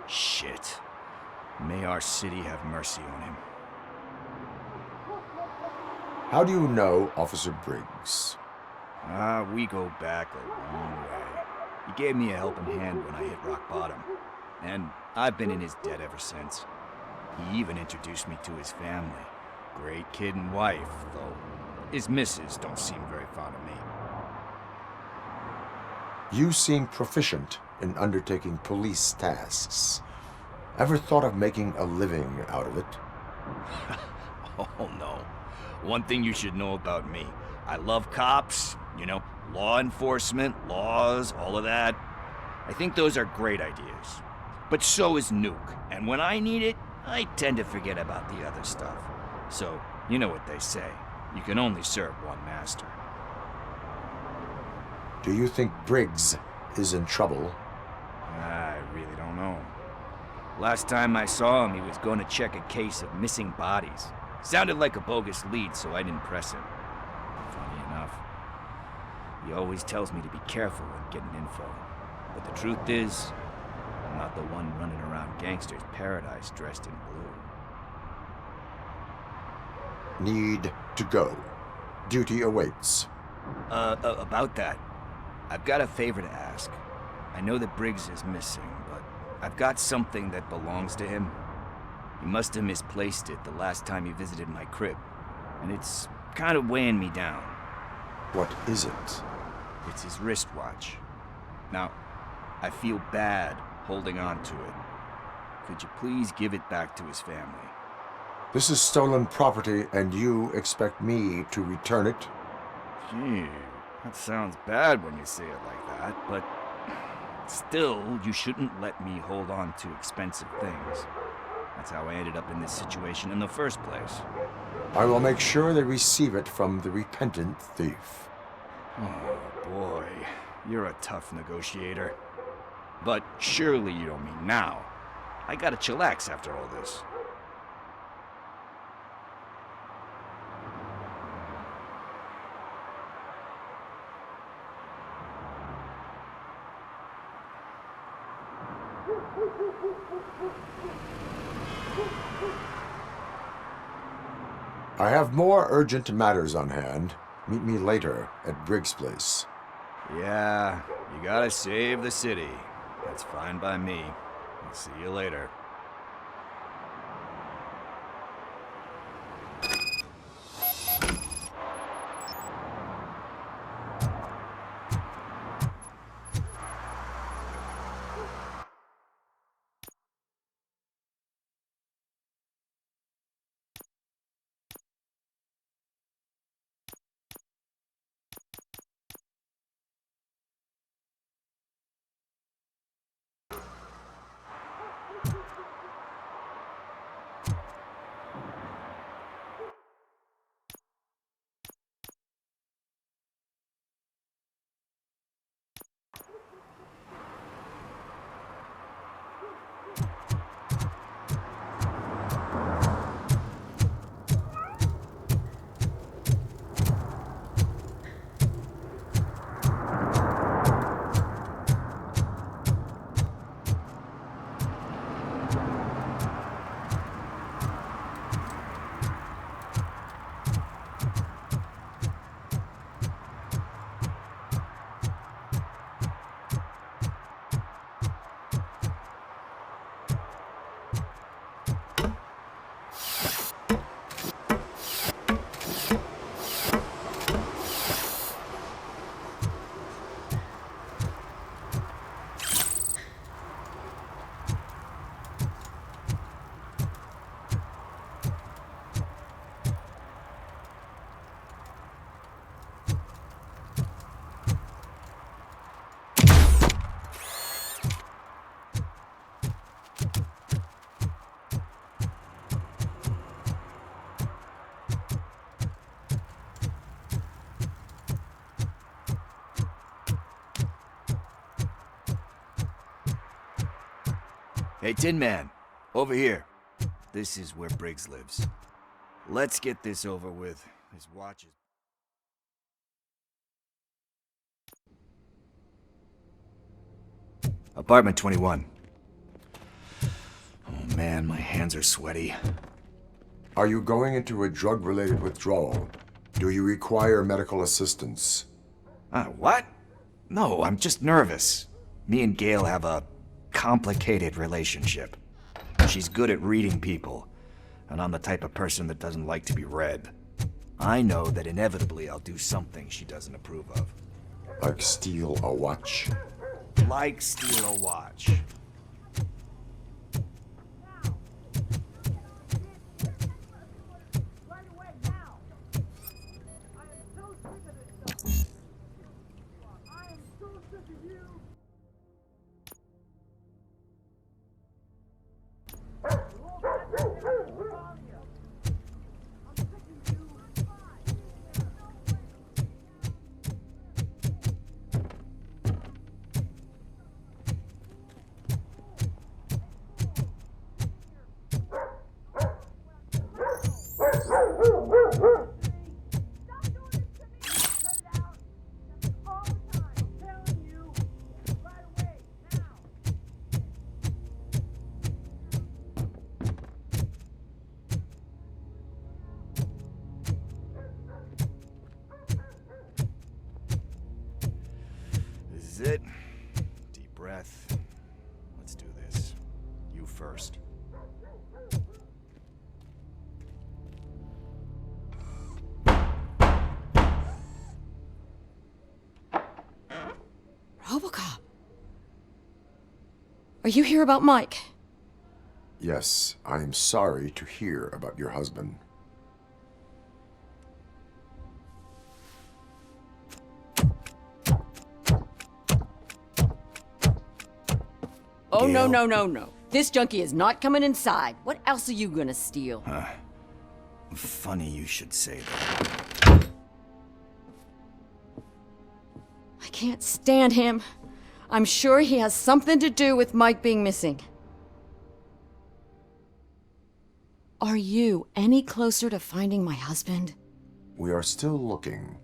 Speaker 7: Shit. May our city have mercy on him.
Speaker 3: How do you know Officer Briggs?
Speaker 7: We go back a long way. He gave me a helping hand when I hit rock bottom, and I've been in his debt ever since. He even introduced me to his family. Great kid and wife, though his missus don't seem very fond of me.
Speaker 3: You seem proficient in undertaking police tasks. Ever thought of making a living out of it?
Speaker 7: Oh no. One thing you should know about me. I love cops, you know, law enforcement, laws, all of that. I think those are great ideas. But so is Nuke, and when I need it, I tend to forget about the other stuff. So, you know what they say. You can only serve one master.
Speaker 3: Do you think Briggs is in trouble?
Speaker 7: I really don't know. Last time I saw him, he was going to check a case of missing bodies. Sounded like a bogus lead, so I didn't press him. Funny enough. He always tells me to be careful when getting info. But the truth is, I'm not the one running around Gangster's Paradise dressed in blue.
Speaker 3: Need to go. Duty awaits.
Speaker 7: About that, I've got a favor to ask. I know that Briggs is missing, but I've got something that belongs to him.
Speaker 10: You must have misplaced it the last time you visited my crib, and it's kind of weighing me down.
Speaker 3: What is it?
Speaker 10: It's his wristwatch. Now, I feel bad holding on to it. Could you please give it back to his family?
Speaker 3: This is stolen property, and you expect me to return it?
Speaker 10: Gee, that sounds bad when you say it like that, but still, you shouldn't let me hold on to expensive things. That's how I ended up in this situation in the first place.
Speaker 3: I will make sure they receive it from the repentant thief.
Speaker 10: Oh, boy. You're a tough negotiator. But surely you don't mean now. I gotta chillax after all this.
Speaker 3: I have more urgent matters on hand. Meet me later at Briggs' place.
Speaker 10: Yeah, you gotta save the city. That's fine by me. I'll see you later. Hey, Tin Man, over here. This is where Briggs lives. Let's get this over with. His watch is... Apartment 21. Oh man, my hands are sweaty.
Speaker 3: Are you going into a drug-related withdrawal? Do you require medical assistance?
Speaker 10: What? No, I'm just nervous. Me and Gail have a complicated relationship. She's good at reading people, and I'm the type of person that doesn't like to be read. I know that inevitably I'll do something she doesn't approve of.
Speaker 3: Like steal a watch?
Speaker 10: Like steal a watch. This is it. Deep breath. Let's do this. You first.
Speaker 14: RoboCop. Are you here about Mike?
Speaker 3: Yes, I am sorry to hear about your husband.
Speaker 14: Oh, no,
Speaker 10: Gail?
Speaker 14: no. This junkie is not coming inside. What else are you gonna steal?
Speaker 10: Funny you should say that.
Speaker 14: I can't stand him. I'm sure he has something to do with Mike being missing. Are you any closer to finding my husband?
Speaker 3: We are still looking.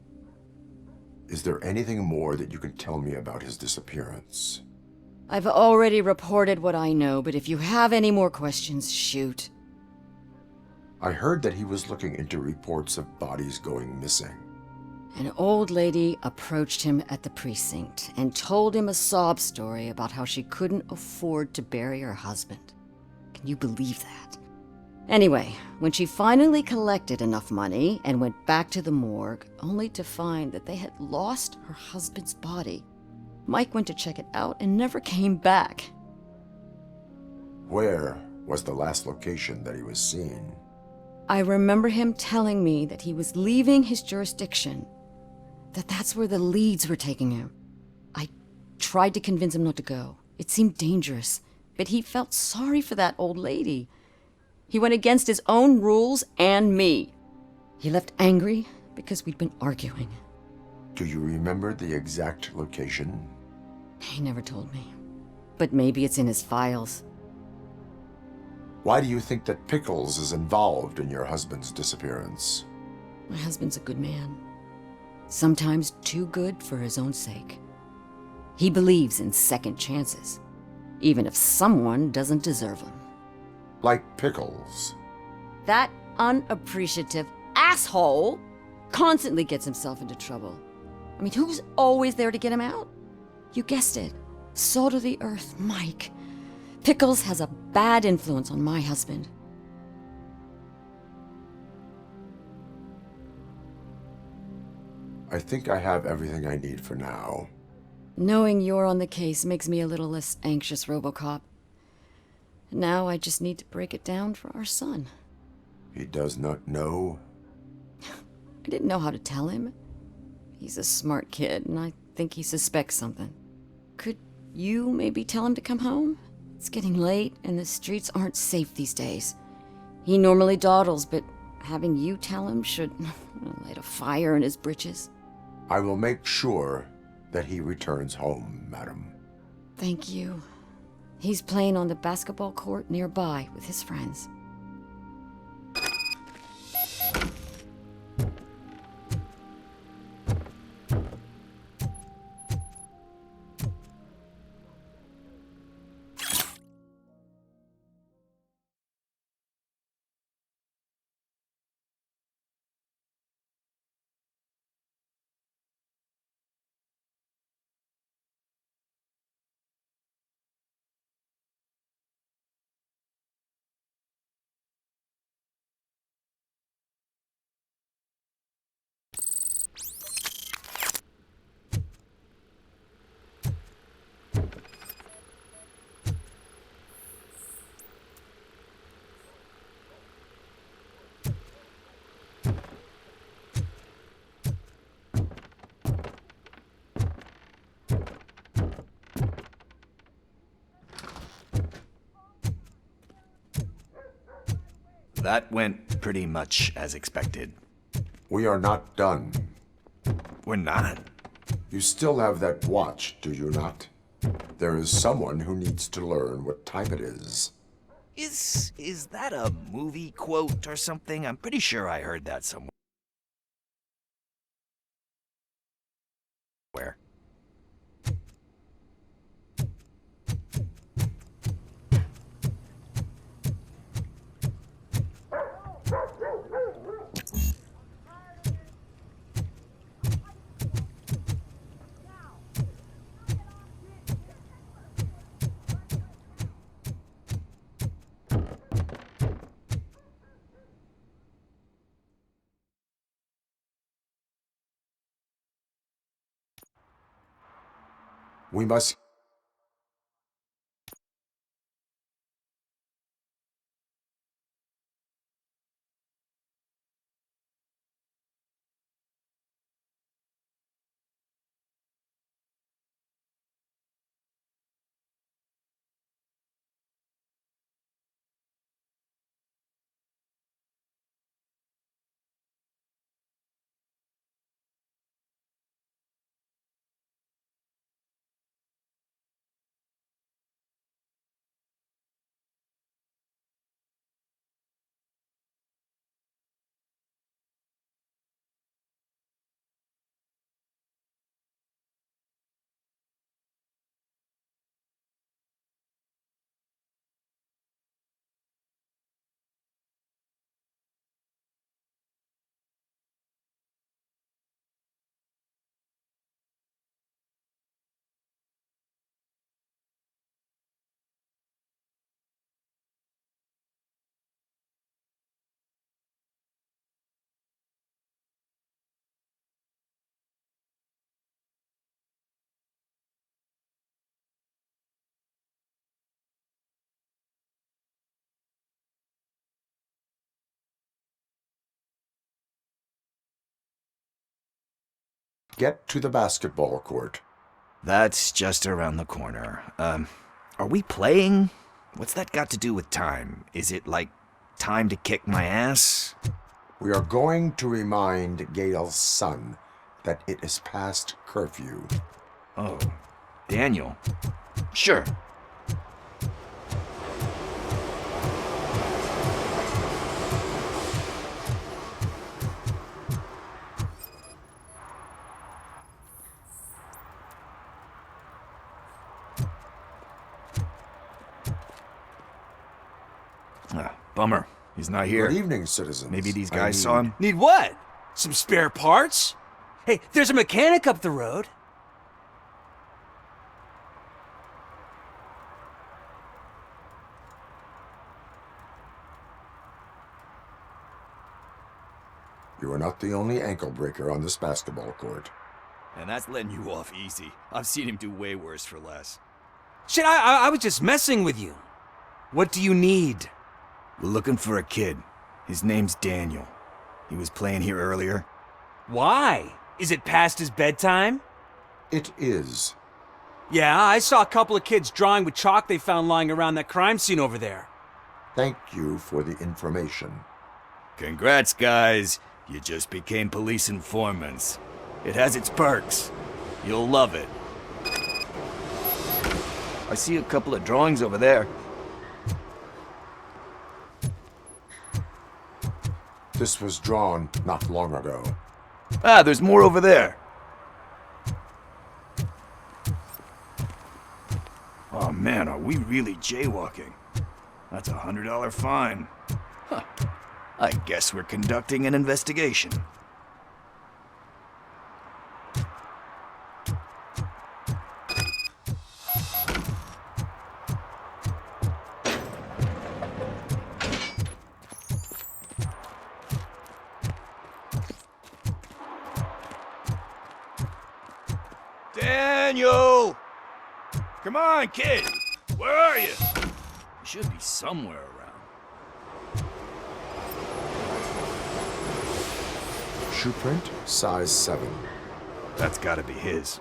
Speaker 3: Is there anything more that you can tell me about his disappearance?
Speaker 14: I've already reported what I know, but if you have any more questions, shoot.
Speaker 3: I heard that he was looking into reports of bodies going missing.
Speaker 14: An old lady approached him at the precinct and told him a sob story about how she couldn't afford to bury her husband. Can you believe that? Anyway, when she finally collected enough money and went back to the morgue, only to find that they had lost her husband's body, Mike went to check it out and never came back.
Speaker 3: Where was the last location that he was seen?
Speaker 14: I remember him telling me that he was leaving his jurisdiction, that's where the leads were taking him. I tried to convince him not to go. It seemed dangerous, but he felt sorry for that old lady. He went against his own rules and me. He left angry because we'd been arguing.
Speaker 3: Do you remember the exact location?
Speaker 14: He never told me, but maybe it's in his files.
Speaker 3: Why do you think that Pickles is involved in your husband's disappearance?
Speaker 14: My husband's a good man. Sometimes too good for his own sake. He believes in second chances, even if someone doesn't deserve them.
Speaker 3: Like Pickles.
Speaker 14: That unappreciative asshole constantly gets himself into trouble. I mean, who's always there to get him out? You guessed it. Salt of the earth, Mike. Pickles has a bad influence on my husband.
Speaker 3: I think I have everything I need for now.
Speaker 14: Knowing you're on the case makes me a little less anxious, RoboCop. Now I just need to break it down for our son.
Speaker 3: He does not know?
Speaker 14: I didn't know how to tell him. He's a smart kid, and I think he suspects something. Could you maybe tell him to come home? It's getting late, and the streets aren't safe these days. He normally dawdles, but having you tell him should light a fire in his britches.
Speaker 3: I will make sure that he returns home, madam.
Speaker 14: Thank you. He's playing on the basketball court nearby with his friends.
Speaker 10: That went pretty much as expected.
Speaker 3: We are not done.
Speaker 10: We're not?
Speaker 3: You still have that watch, do you not? There is someone who needs to learn what type it is.
Speaker 10: Is that a movie quote or something? I'm pretty sure I heard that somewhere.
Speaker 3: We must... Get to the basketball court.
Speaker 10: That's just around the corner. Are we playing? What's that got to do with time? Is it like time to kick my ass?
Speaker 3: We are going to remind Gail's son that it is past curfew.
Speaker 10: Oh, Daniel. Sure. Bummer. He's not here.
Speaker 3: Good evening, citizens.
Speaker 10: Maybe these guys saw him.
Speaker 16: Need what? Some spare parts? Hey, there's a mechanic up the road.
Speaker 3: You are not the only ankle breaker on this basketball court.
Speaker 10: And that's letting you off easy. I've seen him do way worse for less.
Speaker 16: Shit, I was just messing with you. What do you need?
Speaker 10: We're looking for a kid. His name's Daniel. He was playing here earlier.
Speaker 16: Why? Is it past his bedtime?
Speaker 3: It is.
Speaker 16: Yeah, I saw a couple of kids drawing with chalk they found lying around that crime scene over there.
Speaker 3: Thank you for the information.
Speaker 10: Congrats, guys. You just became police informants. It has its perks. You'll love it. I see a couple of drawings over there.
Speaker 3: This was drawn not long ago.
Speaker 10: Ah, there's more over there. Oh man, are we really jaywalking? That's a $100 fine. Huh. I guess we're conducting an investigation. Daniel! Come on, kid! Where are you? You should be somewhere around.
Speaker 3: Shoe print, size 7.
Speaker 10: That's gotta be his.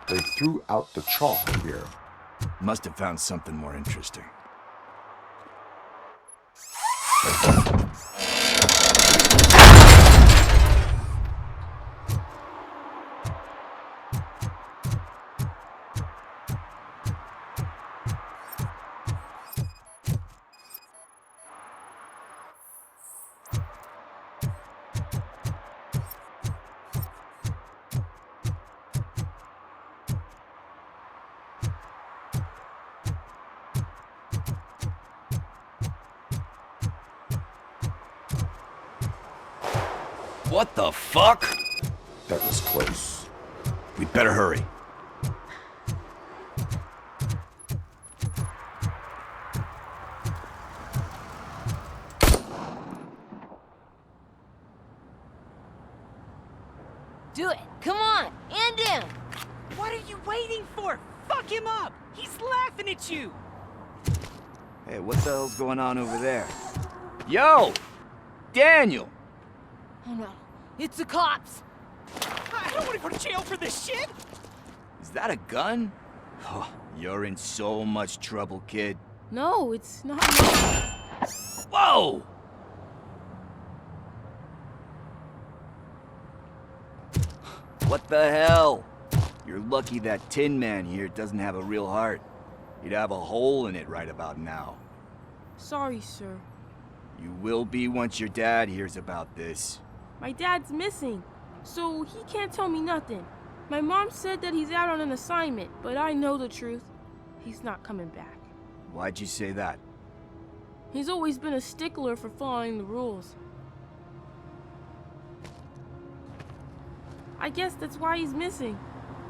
Speaker 3: They threw out the chalk here.
Speaker 10: Must have found something more interesting. What the fuck?
Speaker 3: That was close.
Speaker 10: We better hurry.
Speaker 20: Do it. Come on. And him.
Speaker 22: What are you waiting for? Fuck him up! He's laughing at you!
Speaker 10: Hey, what the hell's going on over there? Yo! Daniel!
Speaker 20: Oh no. It's the cops.
Speaker 22: I don't want to go to jail for this shit!
Speaker 10: Is that a gun? Oh, you're in so much trouble, kid.
Speaker 20: No, it's not.
Speaker 10: Whoa! What the hell? You're lucky that Tin Man here doesn't have a real heart. He'd have a hole in it right about now.
Speaker 4: Sorry, sir.
Speaker 10: You will be once your dad hears about this.
Speaker 4: My dad's missing, so he can't tell me nothing. My mom said that he's out on an assignment, but I know the truth. He's not coming back.
Speaker 10: Why'd you say that?
Speaker 4: He's always been a stickler for following the rules. I guess that's why he's missing.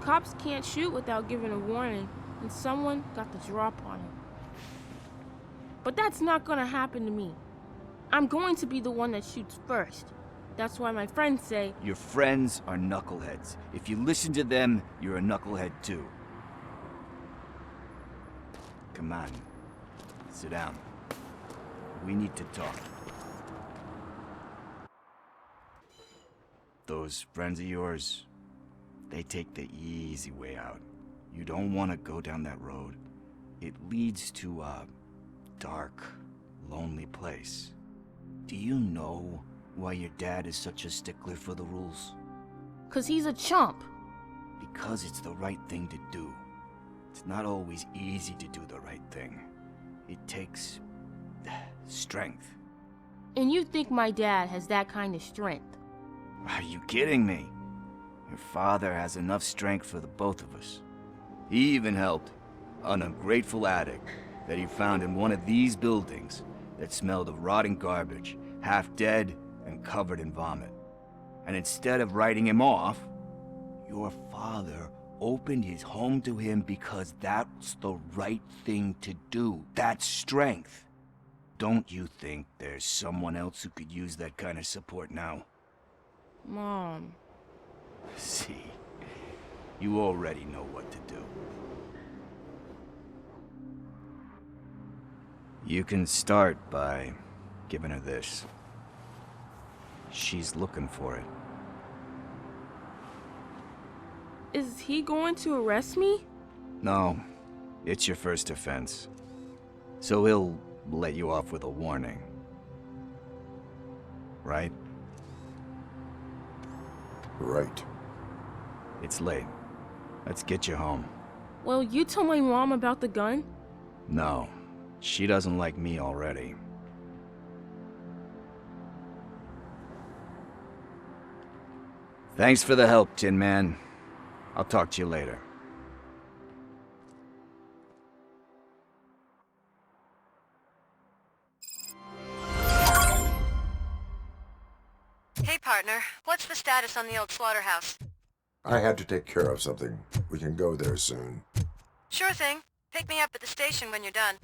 Speaker 4: Cops can't shoot without giving a warning, and someone got the drop on him. But that's not gonna happen to me. I'm going to be the one that shoots first. That's why my friends say...
Speaker 10: Your friends are knuckleheads. If you listen to them, you're a knucklehead too. Come on. Sit down. We need to talk. Those friends of yours, they take the easy way out. You don't want to go down that road. It leads to a dark, lonely place. Do you know why your dad is such a stickler for the rules?
Speaker 4: 'Cause he's a chump.
Speaker 10: Because it's the right thing to do. It's not always easy to do the right thing. It takes strength.
Speaker 4: And you think my dad has that kind of strength?
Speaker 10: Are you kidding me? Your father has enough strength for the both of us. He even helped an ungrateful addict that he found in one of these buildings that smelled of rotting garbage, half dead and covered in vomit. And instead of writing him off, your father opened his home to him because that's the right thing to do. That's strength. Don't you think there's someone else who could use that kind of support now?
Speaker 4: Mom.
Speaker 10: See, you already know what to do. You can start by giving her this. She's looking for it.
Speaker 4: Is he going to arrest me?
Speaker 10: No, it's your first offense. So he'll let you off with a warning. Right?
Speaker 3: Right.
Speaker 10: It's late. Let's get you home.
Speaker 4: Well, you told my mom about the gun?
Speaker 10: No, she doesn't like me already. Thanks for the help, Tin Man. I'll talk to you later.
Speaker 2: Hey, partner. What's the status on the old slaughterhouse?
Speaker 3: I had to take care of something. We can go there soon.
Speaker 2: Sure thing. Pick me up at the station when you're done.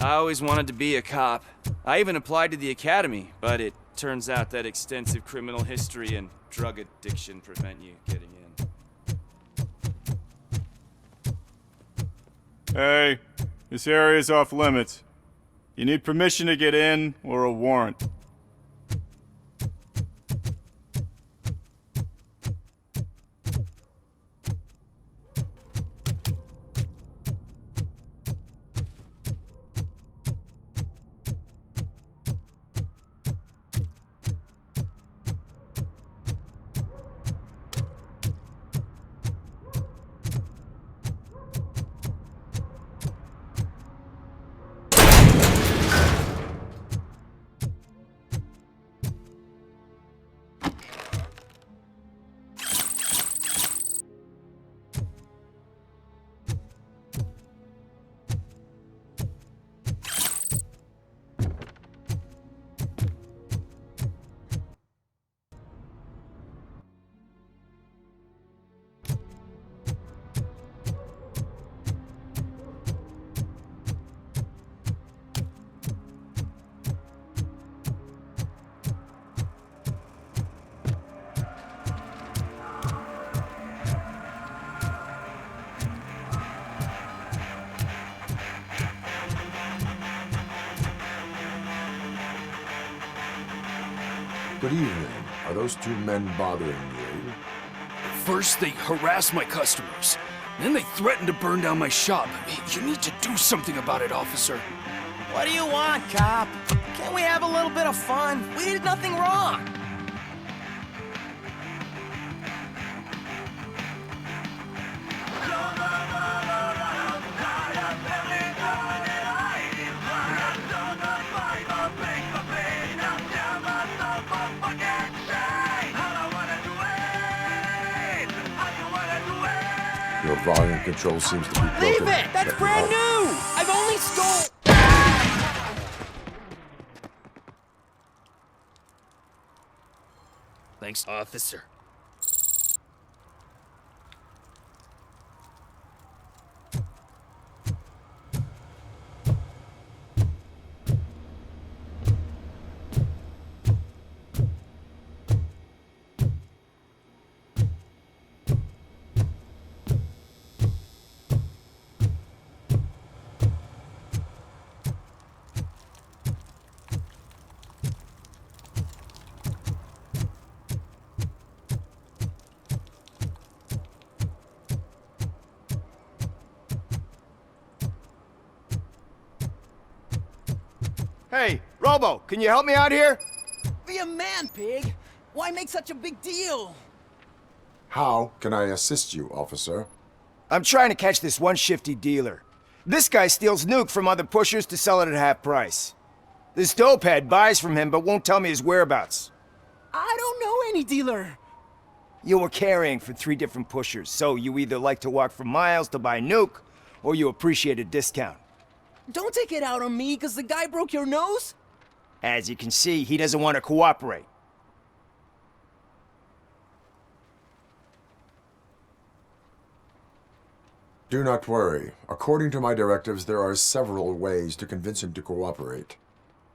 Speaker 11: I always wanted to be a cop. I even applied to the academy, but it turns out that extensive criminal history and drug addiction prevent you getting in.
Speaker 12: Hey, this area is off limits. You need permission to get in or a warrant.
Speaker 3: Good evening. Are those two men bothering you?
Speaker 1: First, they harass my customers. Then they threaten to burn down my shop. You need to do something about it, officer.
Speaker 22: What do you want, cop? Can't we have a little bit of fun? We did nothing wrong.
Speaker 3: Your volume control seems to be broken.
Speaker 22: Leave it! That's brand new! I've only stole...
Speaker 1: Thanks, officer.
Speaker 9: Hey, Robo, can you help me out here?
Speaker 22: Be a man, pig! Why make such a big deal?
Speaker 3: How can I assist you, officer?
Speaker 9: I'm trying to catch this one shifty dealer. This guy steals nuke from other pushers to sell it at half price. This dopehead buys from him but won't tell me his whereabouts.
Speaker 22: I don't know any dealer.
Speaker 9: You were carrying for 3 different pushers, so you either like to walk for miles to buy nuke, or you appreciate a discount.
Speaker 22: Don't take it out on me, because the guy broke your nose?
Speaker 9: As you can see, he doesn't want to cooperate.
Speaker 3: Do not worry. According to my directives, there are several ways to convince him to cooperate.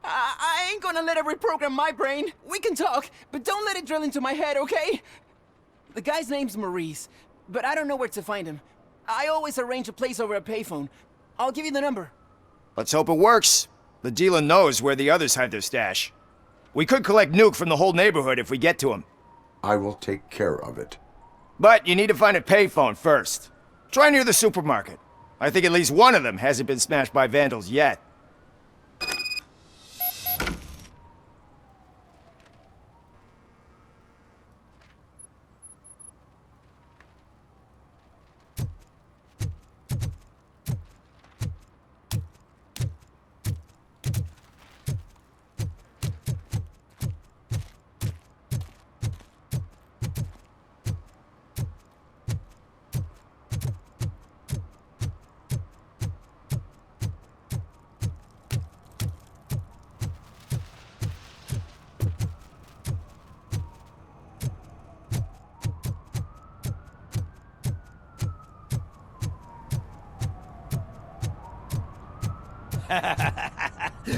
Speaker 22: I ain't gonna let it reprogram my brain. We can talk, but don't let it drill into my head, okay? The guy's name's Maurice, but I don't know where to find him. I always arrange a place over a payphone. I'll give you the number.
Speaker 9: Let's hope it works. The dealer knows where the others hide their stash. We could collect nuke from the whole neighborhood if we get to him.
Speaker 3: I will take care of it.
Speaker 9: But you need to find a payphone first. Try near the supermarket. I think at least one of them hasn't been smashed by vandals yet.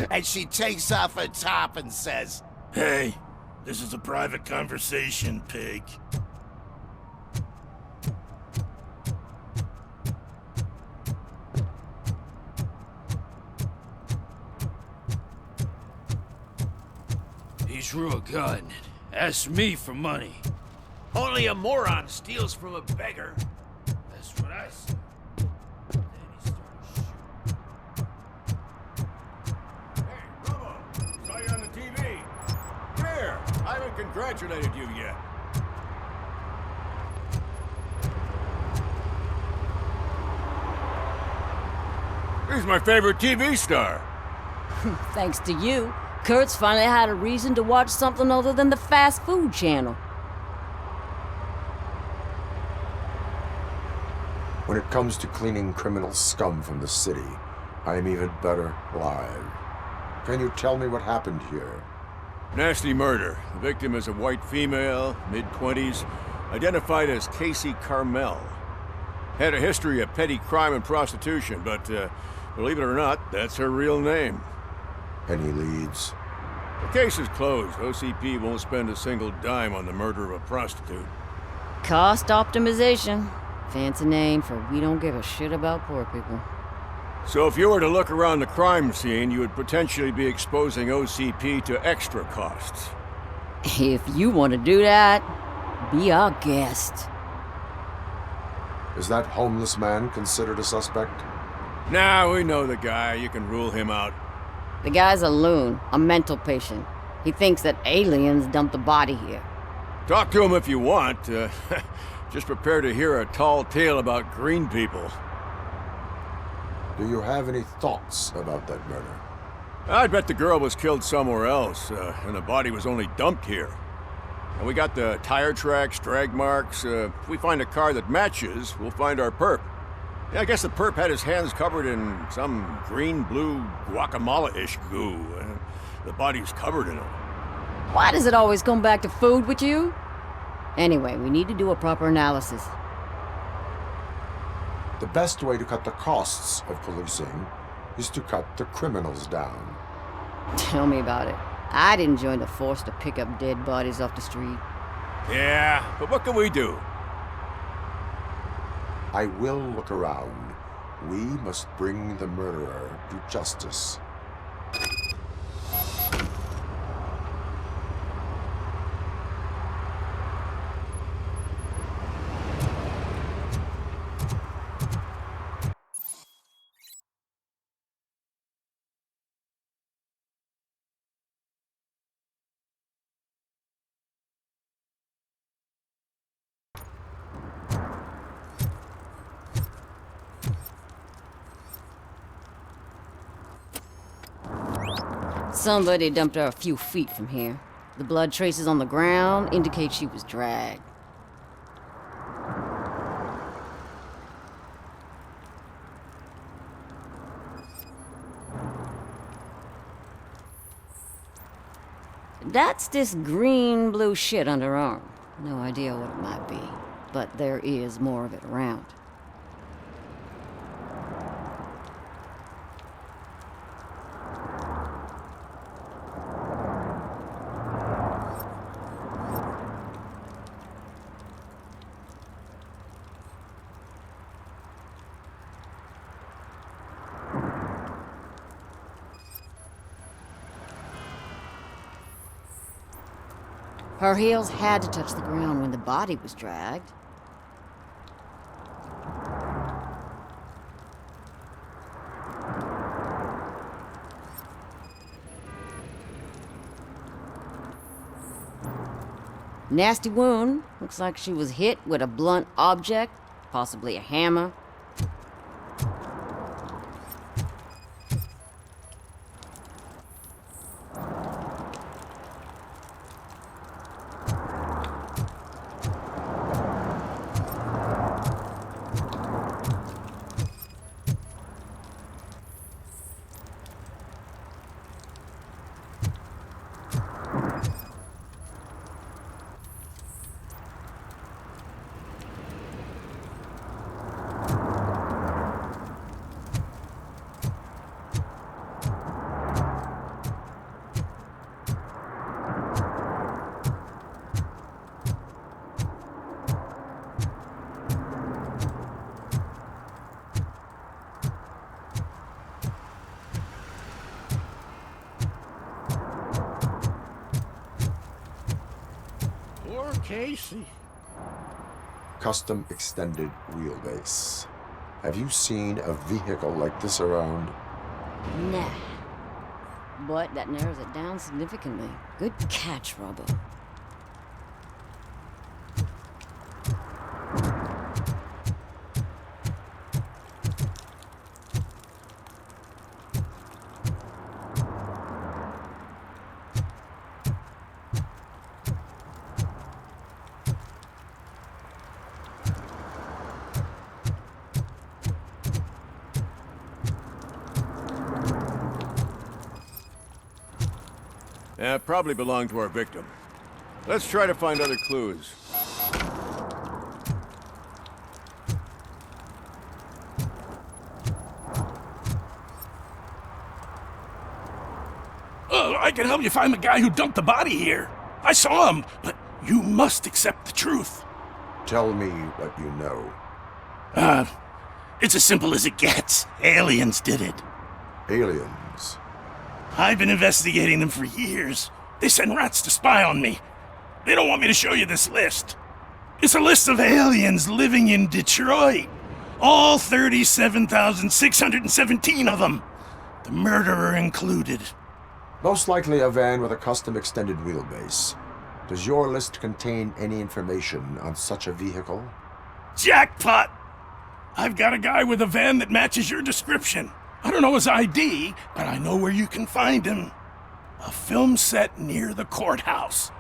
Speaker 13: and she takes off her top and says, "Hey, this is a private conversation, pig."
Speaker 1: He drew a gun and asked me for money.
Speaker 13: Only a moron steals from a beggar.
Speaker 1: That's what I said.
Speaker 7: Saw you on the TV. Come here. I haven't congratulated you yet. He's my favorite TV star.
Speaker 14: Thanks to you, Kurt's finally had a reason to watch something other than the fast food channel.
Speaker 3: When it comes to cleaning criminal scum from the city, I am even better live. Can you tell me what happened here?
Speaker 7: Nasty murder. The victim is a white female, mid-20s, identified as Casey Carmel. Had a history of petty crime and prostitution, but believe it or not, that's her real name.
Speaker 3: Any leads?
Speaker 7: The case is closed. OCP won't spend a single dime on the murder of a prostitute.
Speaker 14: Cost optimization. Fancy name for we don't give a shit about poor people.
Speaker 7: So if you were to look around the crime scene, you would potentially be exposing OCP to extra costs.
Speaker 14: If you want to do that, be our guest.
Speaker 3: Is that homeless man considered a suspect?
Speaker 7: Nah, we know the guy. You can rule him out.
Speaker 14: The guy's a loon, a mental patient. He thinks that aliens dumped the body here.
Speaker 7: Talk to him if you want. Just prepare to hear a tall tale about green people.
Speaker 3: Do you have any thoughts about that murder?
Speaker 7: I bet the girl was killed somewhere else, and the body was only dumped here. And we got the tire tracks, drag marks. If we find a car that matches, we'll find our perp. Yeah, I guess the perp had his hands covered in some green-blue guacamole-ish goo. The body's covered in it.
Speaker 14: Why does it always come back to food with you? Anyway, we need to do a proper analysis.
Speaker 3: The best way to cut the costs of policing is to cut the criminals down.
Speaker 14: Tell me about it. I didn't join the force to pick up dead bodies off the street.
Speaker 7: Yeah, but what can we do?
Speaker 3: I will look around. We must bring the murderer to justice.
Speaker 14: Somebody dumped her a few feet from here. The blood traces on the ground indicate she was dragged. That's this green-blue shit under her arm. No idea what it might be, but there is more of it around. Her heels had to touch the ground when the body was dragged. Nasty wound. Looks like she was hit with a blunt object, possibly a hammer.
Speaker 13: Casey.
Speaker 3: Custom extended wheelbase. Have you seen a vehicle like this around?
Speaker 14: Nah. But that narrows it down significantly. Good catch, Robo.
Speaker 17: Yeah, probably belonged to our victim. Let's try to find other clues.
Speaker 13: I can help you find the guy who dumped the body here. I saw him, but you must accept the truth.
Speaker 3: Tell me what you know.
Speaker 13: It's as simple as it gets. Aliens did it.
Speaker 3: Aliens?
Speaker 13: I've been investigating them for years. They send rats to spy on me. They don't want me to show you this list. It's a list of aliens living in Detroit. All 37,617 of them. The murderer included.
Speaker 3: Most likely a van with a custom extended wheelbase. Does your list contain any information on such a vehicle?
Speaker 13: Jackpot! I've got a guy with a van that matches your description. I don't know his ID, but I know where you can find him. A film set near the courthouse.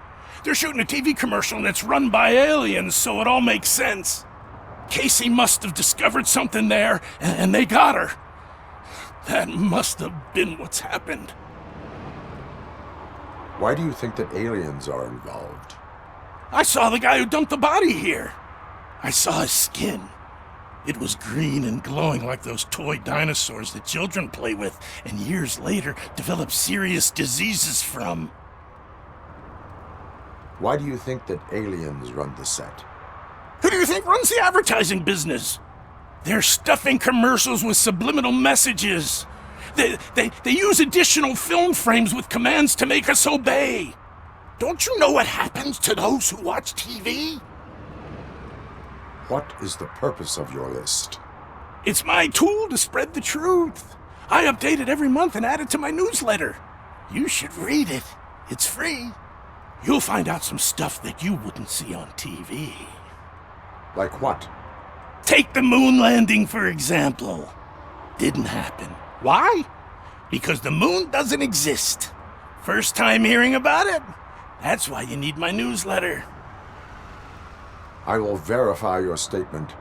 Speaker 13: They're shooting a TV commercial and it's run by aliens, so it all makes sense. Casey must have discovered something there, and they got her. That must have been what's happened.
Speaker 3: Why do you think that aliens are involved?
Speaker 13: I saw the guy who dumped the body here. I saw his skin. It was green and glowing like those toy dinosaurs that children play with and years later develop serious diseases from.
Speaker 3: Why do you think that aliens run the set?
Speaker 13: Who do you think runs the advertising business? They're stuffing commercials with subliminal messages. They use additional film frames with commands to make us obey. Don't you know what happens to those who watch TV?
Speaker 3: What is the purpose of your list?
Speaker 13: It's my tool to spread the truth. I update it every month and add it to my newsletter. You should read it. It's free. You'll find out some stuff that you wouldn't see on TV.
Speaker 3: Like what?
Speaker 13: Take the moon landing, for example. Didn't happen. Why? Because the moon doesn't exist. First time hearing about it? That's why you need my newsletter.
Speaker 3: I will verify your statement.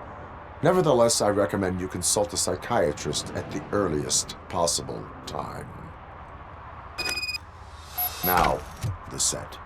Speaker 3: Nevertheless, I recommend you consult a psychiatrist at the earliest possible time. Now, the set.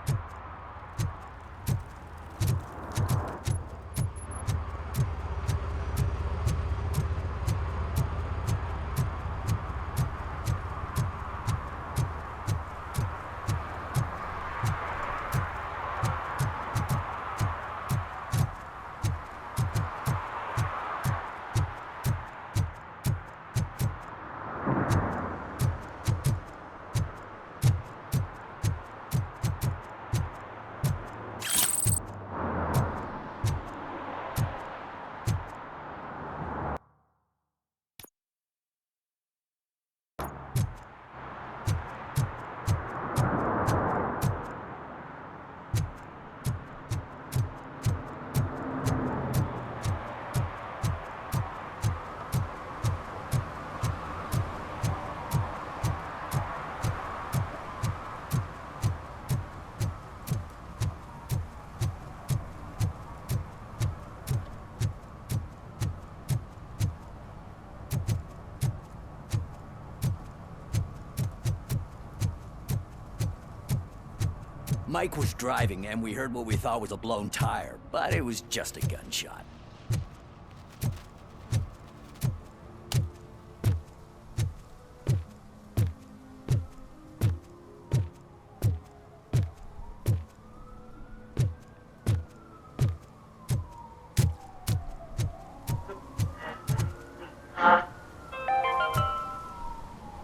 Speaker 18: Mike was driving and we heard what we thought was a blown tire, but it was just a gunshot.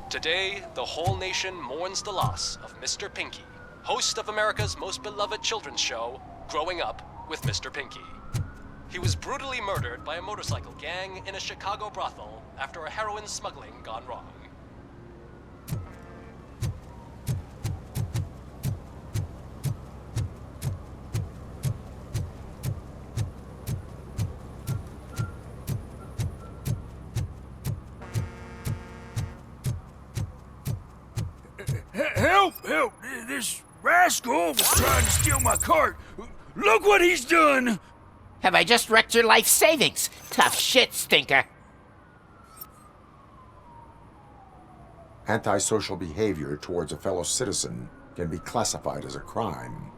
Speaker 23: Today, the whole nation mourns the loss of Mr. Pinky, host of America's most beloved children's show, Growing Up, with Mr. Pinky. He was brutally murdered by a motorcycle gang in a Chicago brothel after a heroin smuggling gone wrong.
Speaker 5: Help! Help! This rascal was trying to steal my cart. Look what he's done!
Speaker 6: Have I just wrecked your life savings? Tough shit, stinker.
Speaker 3: Antisocial behavior towards a fellow citizen can be classified as a crime.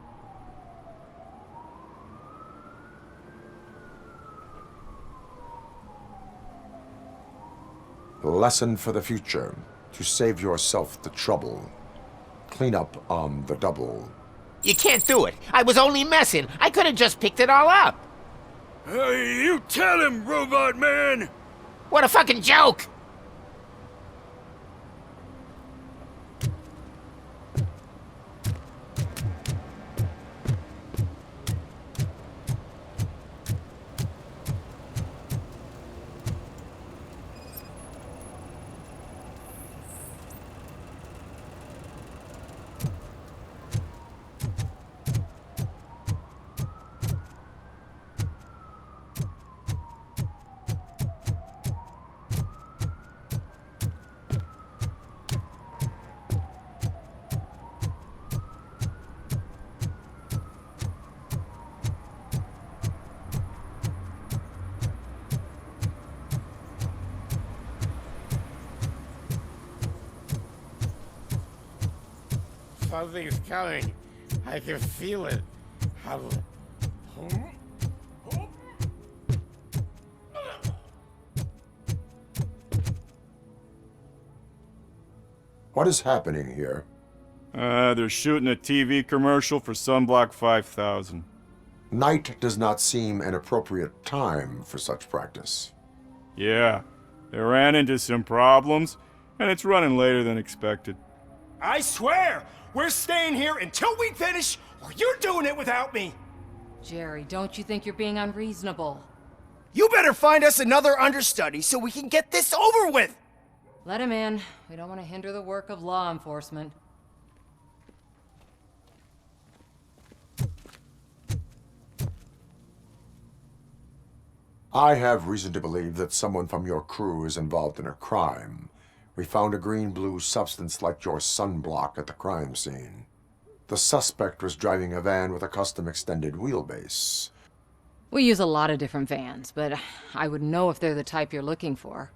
Speaker 3: Lesson for the future. To save yourself the trouble. Clean up on the double.
Speaker 6: You can't do it. I was only messing. I could have just picked it all up.
Speaker 5: You tell him, Robot Man!
Speaker 6: What a fucking joke!
Speaker 9: Something's coming. I can feel it.
Speaker 3: What is happening here?
Speaker 12: They're shooting a TV commercial for Sunblock 5000.
Speaker 3: Night does not seem an appropriate time for such practice.
Speaker 12: Yeah, they ran into some problems, and it's running later than expected.
Speaker 5: I swear, we're staying here until we finish, or you're doing it without me!
Speaker 20: Jerry, don't you think you're being unreasonable?
Speaker 5: You better find us another understudy so we can get this over with!
Speaker 20: Let him in. We don't want to hinder the work of law enforcement.
Speaker 3: I have reason to believe that someone from your crew is involved in a crime. We found a green-blue substance like your sunblock at the crime scene. The suspect was driving a van with a custom extended wheelbase.
Speaker 20: We use a lot of different vans, but I wouldn't know if they're the type you're looking for.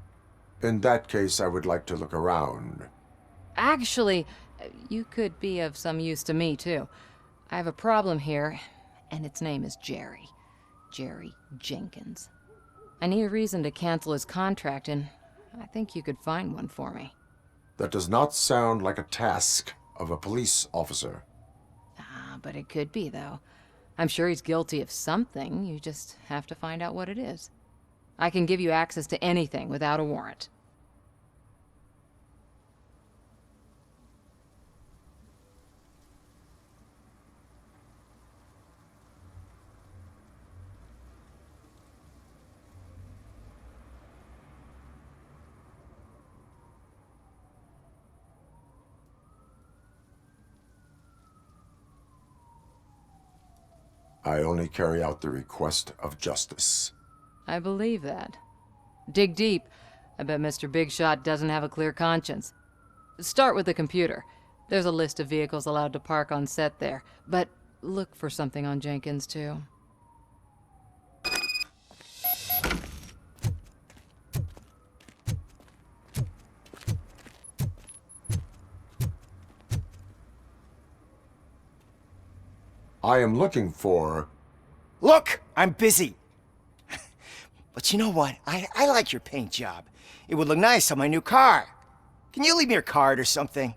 Speaker 3: In that case, I would like to look around.
Speaker 20: Actually, you could be of some use to me, too. I have a problem here, and its name is Jerry. Jerry Jenkins. I need a reason to cancel his contract, and I think you could find one for me.
Speaker 3: That does not sound like a task of a police officer.
Speaker 20: But it could be, though. I'm sure he's guilty of something. You just have to find out what it is. I can give you access to anything without a warrant.
Speaker 3: I only carry out the request of justice.
Speaker 20: I believe that. Dig deep. I bet Mr. Big Shot doesn't have a clear conscience. Start with the computer. There's a list of vehicles allowed to park on set there, but look for something on Jenkins, too.
Speaker 3: I am looking for...
Speaker 5: Look, I'm busy. But you know what? I like your paint job. It would look nice on my new car. Can you leave me your card or something?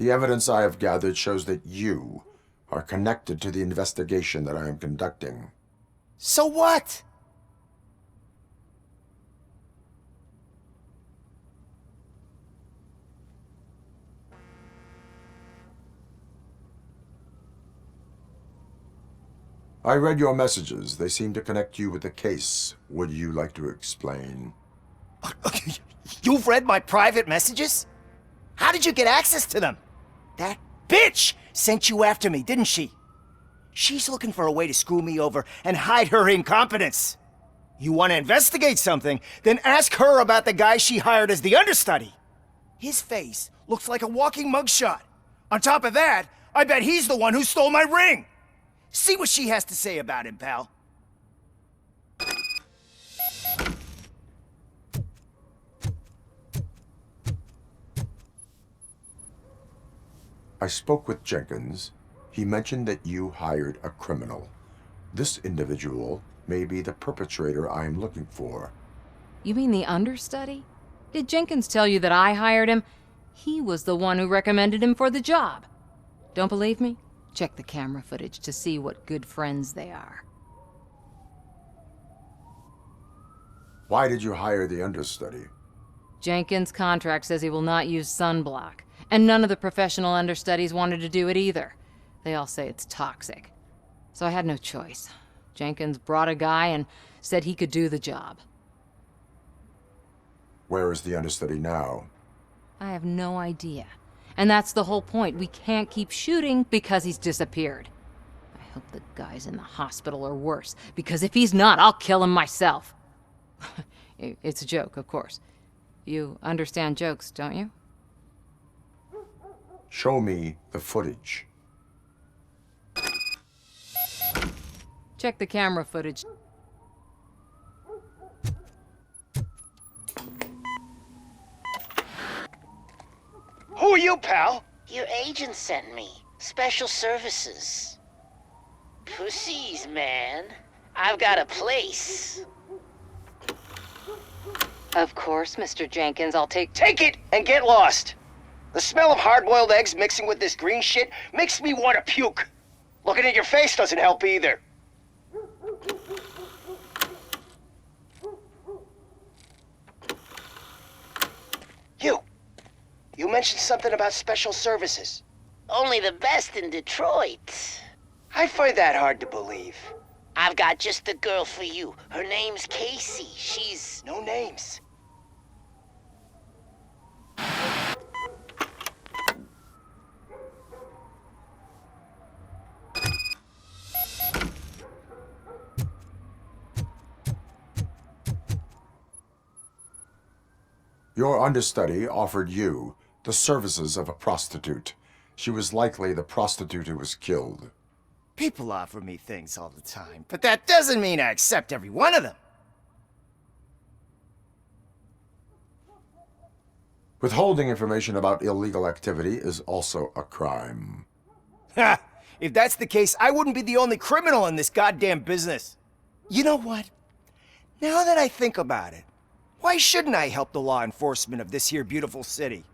Speaker 3: The evidence I have gathered shows that you are connected to the investigation that I am conducting.
Speaker 5: So what?
Speaker 3: I read your messages. They seem to connect you with the case. Would you like to explain?
Speaker 5: You've read my private messages? How did you get access to them? That bitch sent you after me, didn't she? She's looking for a way to screw me over and hide her incompetence. You want to investigate something, then ask her about the guy she hired as the understudy. His face looks like a walking mugshot. On top of that, I bet he's the one who stole my ring. See what she has to say about him, pal.
Speaker 3: I spoke with Jenkins. He mentioned that you hired a criminal. This individual may be the perpetrator I am looking for.
Speaker 20: You mean the understudy? Did Jenkins tell you that I hired him? He was the one who recommended him for the job. Don't believe me? Check the camera footage to see what good friends they are.
Speaker 3: Why did you hire the understudy?
Speaker 20: Jenkins' contract says he will not use sunblock, And none of the professional understudies wanted to do it either. They all say it's toxic. So I had no choice. Jenkins brought a guy and said he could do the job.
Speaker 3: Where is the understudy now?
Speaker 20: I have no idea. And that's the whole point. We can't keep shooting because he's disappeared. I hope the guy's in the hospital or worse, because if he's not, I'll kill him myself. It's a joke, of course. You understand jokes, don't you?
Speaker 3: Show me the footage.
Speaker 20: Check the camera footage.
Speaker 5: Who are you, pal?
Speaker 8: Your agent sent me. Special services. Pussies, man. I've got a place.
Speaker 20: Of course, Mr. Jenkins, I'll take
Speaker 5: it and get lost. The smell of hard-boiled eggs mixing with this green shit makes me want to puke. Looking at your face doesn't help either. You mentioned something about special services.
Speaker 8: Only the best in Detroit.
Speaker 5: I find that hard to believe.
Speaker 8: I've got just the girl for you. Her name's Casey. She's...
Speaker 5: No names.
Speaker 3: Your understudy offered you the services of a prostitute. She was likely the prostitute who was killed.
Speaker 5: People offer me things all the time, but that doesn't mean I accept every one of them.
Speaker 3: Withholding information about illegal activity is also a crime.
Speaker 5: Ha! If that's the case, I wouldn't be the only criminal in this goddamn business. You know what? Now that I think about it, why shouldn't I help the law enforcement of this here beautiful city?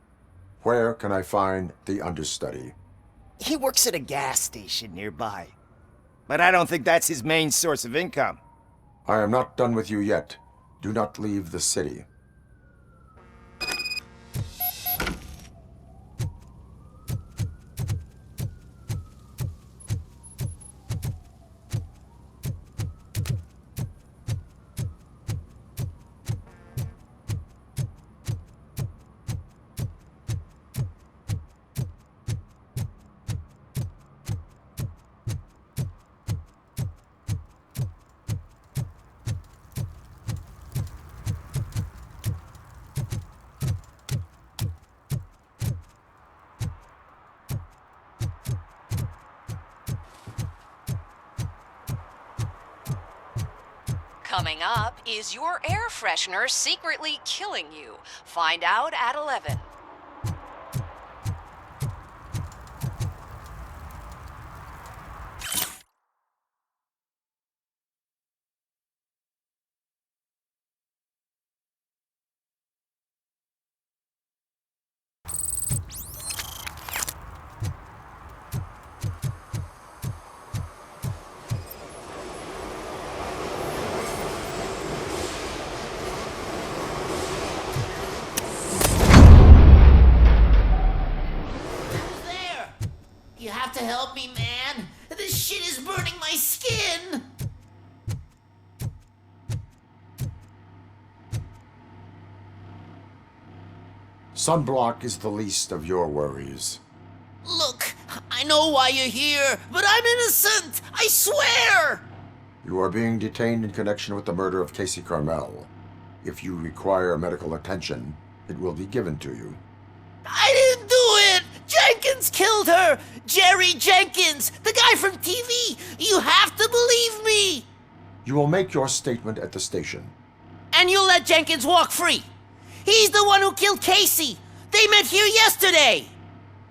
Speaker 3: Where can I find the understudy?
Speaker 5: He works at a gas station nearby. But I don't think that's his main source of income.
Speaker 3: I am not done with you yet. Do not leave the city.
Speaker 2: Coming up, is your air freshener secretly killing you? Find out at 11.
Speaker 8: You have to help me, man. This shit is burning my skin.
Speaker 3: Sunblock is the least of your worries.
Speaker 8: Look, I know why you're here, but I'm innocent. I swear.
Speaker 3: You are being detained in connection with the murder of Casey Carmel. If you require medical attention, it will be given to you.
Speaker 8: I didn't do it! Jenkins killed her! Jerry Jenkins! The guy from TV! You have to believe me!
Speaker 3: You will make your statement at the station.
Speaker 8: And you'll let Jenkins walk free! He's the one who killed Casey! They met here yesterday!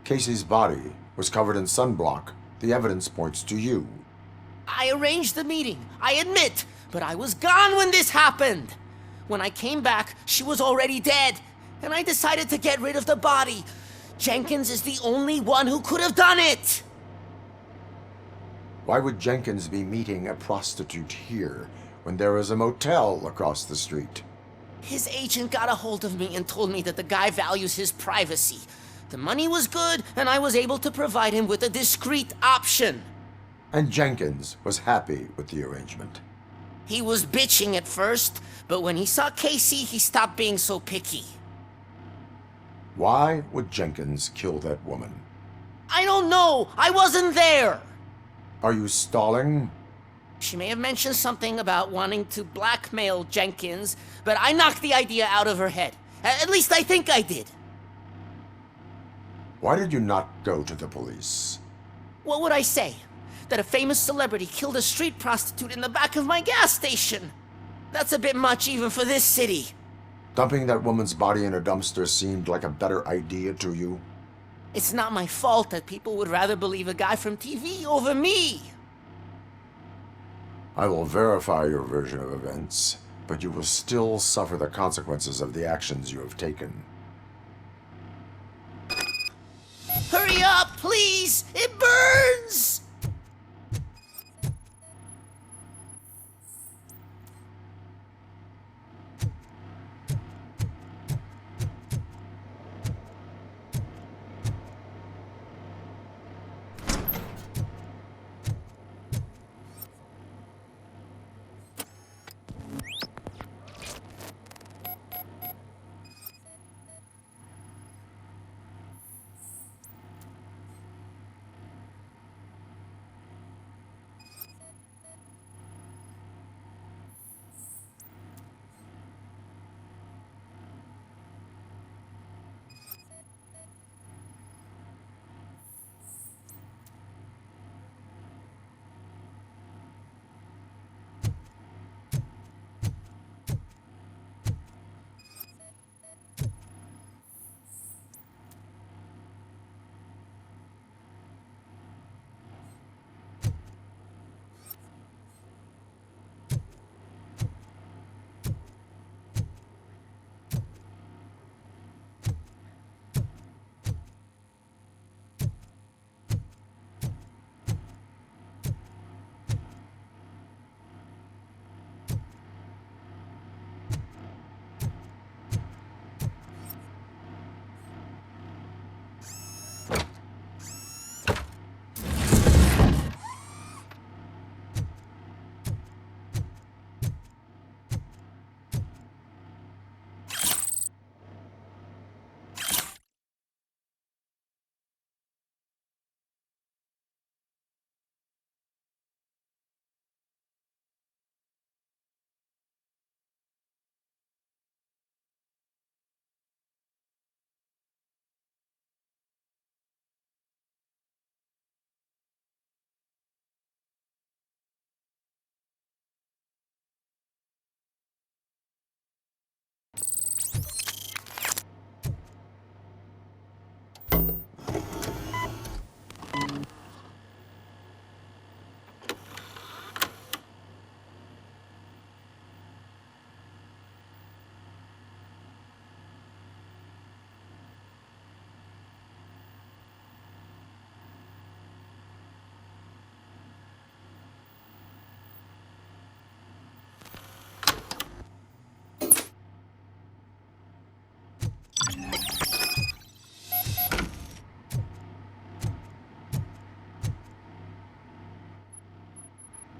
Speaker 3: Casey's body was covered in sunblock. The evidence points to you.
Speaker 8: I arranged the meeting, I admit, but I was gone when this happened. When I came back, she was already dead, and I decided to get rid of the body. Jenkins is the only one who could have done it!
Speaker 3: Why would Jenkins be meeting a prostitute here when there is a motel across the street?
Speaker 8: His agent got a hold of me and told me that the guy values his privacy. The money was good, and I was able to provide him with a discreet option.
Speaker 3: And Jenkins was happy with the arrangement.
Speaker 8: He was bitching at first, but when he saw Casey, he stopped being so picky.
Speaker 3: Why would Jenkins kill that woman?
Speaker 8: I don't know! I wasn't there!
Speaker 3: Are you stalling?
Speaker 8: She may have mentioned something about wanting to blackmail Jenkins, but I knocked the idea out of her head. At least I think I did.
Speaker 3: Why did you not go to the police?
Speaker 8: What would I say? That a famous celebrity killed a street prostitute in the back of my gas station? That's a bit much even for this city.
Speaker 3: Dumping that woman's body in a dumpster seemed like a better idea to you?
Speaker 8: It's not my fault that people would rather believe a guy from TV over me.
Speaker 3: I will verify your version of events, but you will still suffer the consequences of the actions you have taken.
Speaker 8: Hurry up, please! It burns!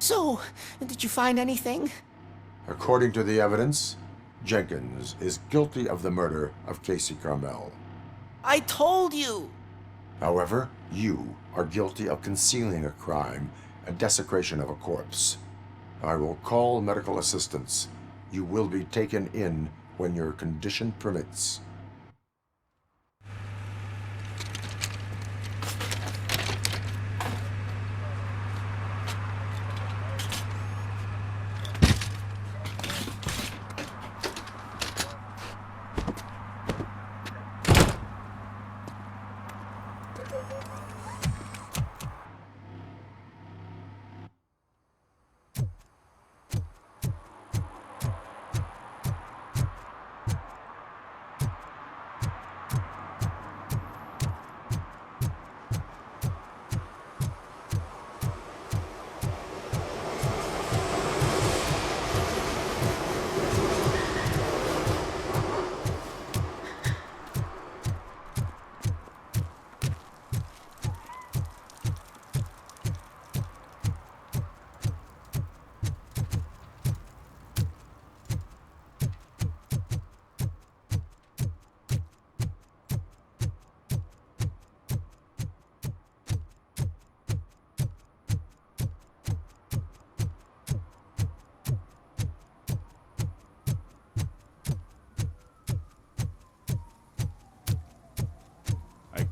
Speaker 8: So, did you find anything?
Speaker 3: According to the evidence, Jenkins is guilty of the murder of Casey Carmel.
Speaker 8: I told you!
Speaker 3: However, you are guilty of concealing a crime and desecration of a corpse. I will call medical assistance. You will be taken in when your condition permits.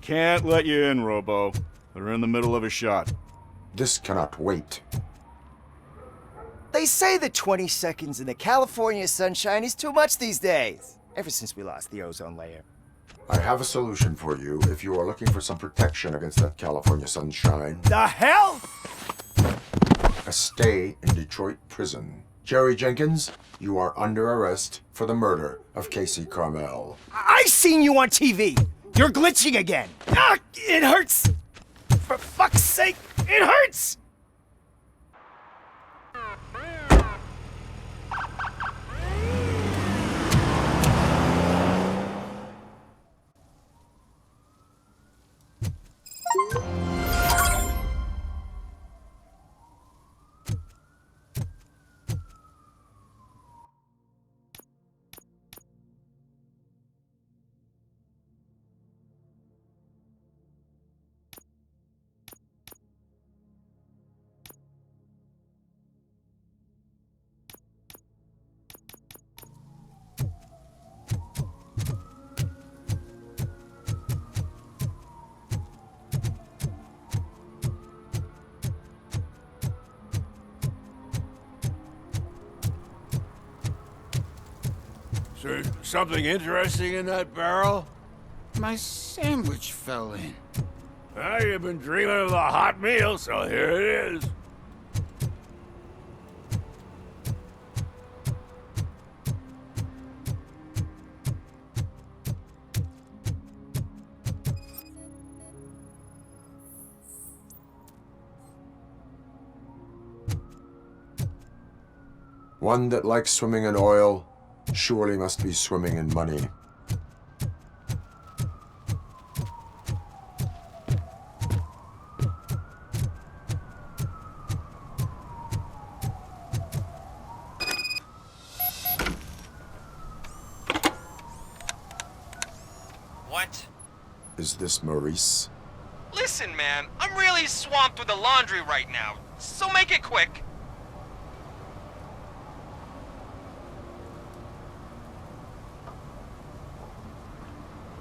Speaker 12: Can't let you in, Robo. They're in the middle of a shot.
Speaker 3: This cannot wait.
Speaker 5: They say that 20 seconds in the California sunshine is too much these days. Ever since we lost the ozone layer.
Speaker 3: I have a solution for you if you are looking for some protection against that California sunshine.
Speaker 5: The hell?
Speaker 3: A stay in Detroit prison. Jerry Jenkins, you are under arrest for the murder of Casey Carmel.
Speaker 5: I seen you on TV. You're glitching again. Ah, it hurts. For fuck's sake, it hurts.
Speaker 7: Is there something interesting in that barrel?
Speaker 1: My sandwich fell in.
Speaker 7: Well, you've been dreaming of the hot meal, so here it is.
Speaker 3: One that likes swimming in oil surely must be swimming in money.
Speaker 15: What?
Speaker 3: Is this Maurice?
Speaker 15: Listen, man, I'm really swamped with the laundry right now, so make it quick.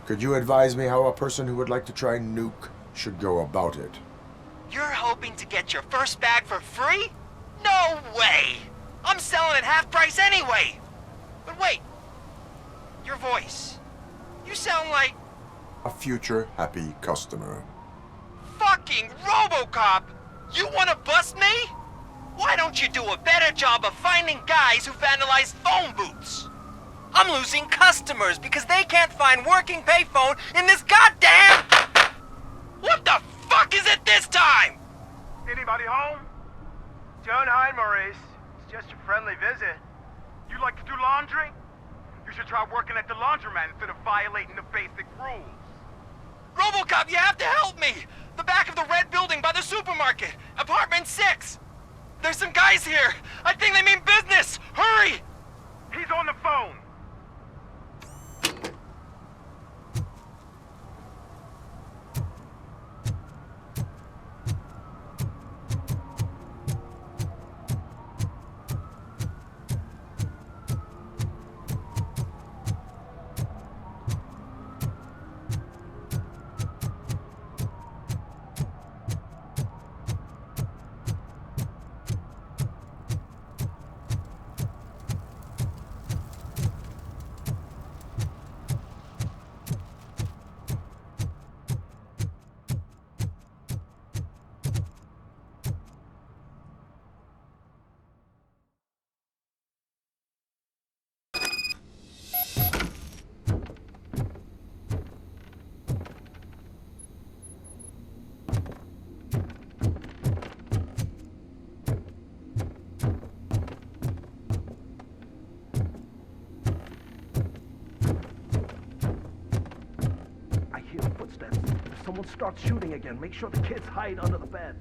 Speaker 3: Could you advise me how a person who would like to try nuke should go about it?
Speaker 15: You're hoping to get your first bag for free? No way! I'm selling at half price anyway! But wait, your voice. You sound like
Speaker 3: A future happy customer.
Speaker 15: fucking RoboCop! You wanna bust me? Why don't you do a better job of finding guys who vandalize phone booths? I'm losing customers because they can't find working payphone in this goddamn... What the fuck is it this time?
Speaker 19: Anybody home? Don't hide, Maurice. It's just a friendly visit. You like to do laundry? You should try working at the laundromat instead of violating the basic rules.
Speaker 15: RoboCop, you have to help me! The back of the red building by the supermarket, apartment 6. There's some guys here. I think they mean business. Hurry!
Speaker 19: He's on the phone.
Speaker 21: Someone starts shooting again. Make sure the kids hide under the bed.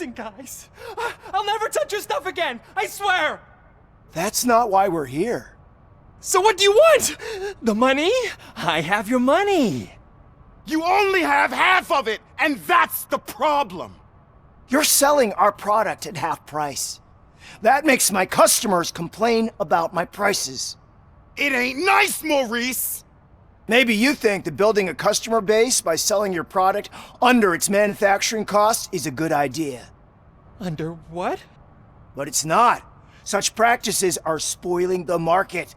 Speaker 8: Listen, guys. I'll never touch your stuff again. I swear.
Speaker 5: That's not why we're here.
Speaker 8: So what do you want? The money? I have your money.
Speaker 4: You only have half of it, and that's the problem.
Speaker 5: You're selling our product at half price. That makes my customers complain about my prices.
Speaker 4: It ain't nice, Maurice!
Speaker 5: Maybe you think that building a customer base by selling your product under its manufacturing cost is a good idea.
Speaker 8: Under what?
Speaker 5: But it's not. Such practices are spoiling the market.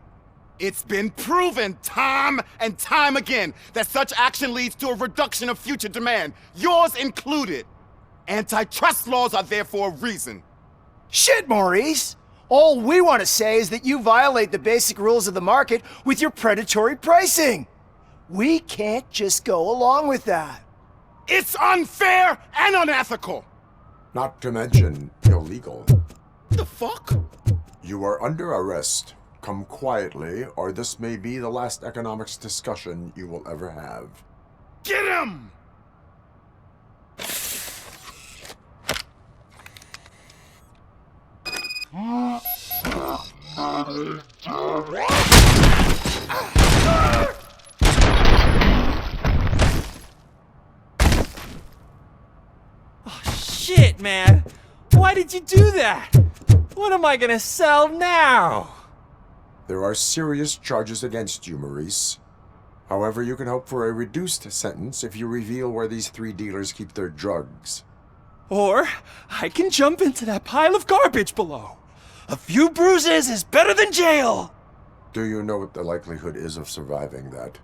Speaker 4: It's been proven time and time again that such action leads to a reduction of future demand, yours included. Antitrust laws are there for a reason.
Speaker 5: Shit, Maurice! All we want to say is that you violate the basic rules of the market with your predatory pricing. We can't just go along with that.
Speaker 4: It's unfair and unethical!
Speaker 3: Not to mention illegal.
Speaker 4: The fuck?
Speaker 3: You are under arrest. Come quietly, or this may be the last economics discussion you will ever have.
Speaker 4: Get him!
Speaker 8: Oh, shit, man. Why did you do that? What am I gonna sell now?
Speaker 3: There are serious charges against you, Maurice. However, you can hope for a reduced sentence if you reveal where these 3 dealers keep their drugs.
Speaker 8: Or I can jump into that pile of garbage below. A few bruises is better than jail.
Speaker 3: Do you know what the likelihood is of surviving that?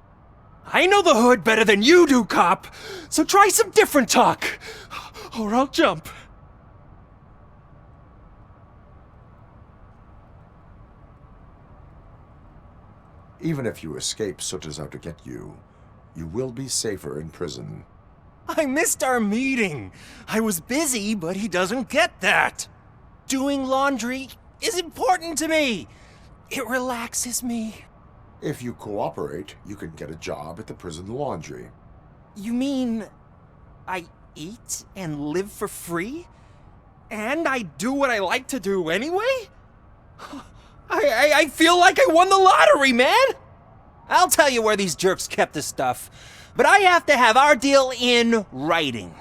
Speaker 8: I know the hood better than you do, cop. So try some different talk, or I'll jump.
Speaker 3: Even if you escape Soot is out to get you, you will be safer in prison.
Speaker 8: I missed our meeting. I was busy, but he doesn't get that. Doing laundry is important to me. It relaxes me.
Speaker 3: If you cooperate, you can get a job at the prison laundry.
Speaker 8: You mean I eat and live for free? And I do what I like to do anyway? I feel like I won the lottery, man! I'll tell you where these jerks kept the stuff, but I have to have our deal in writing.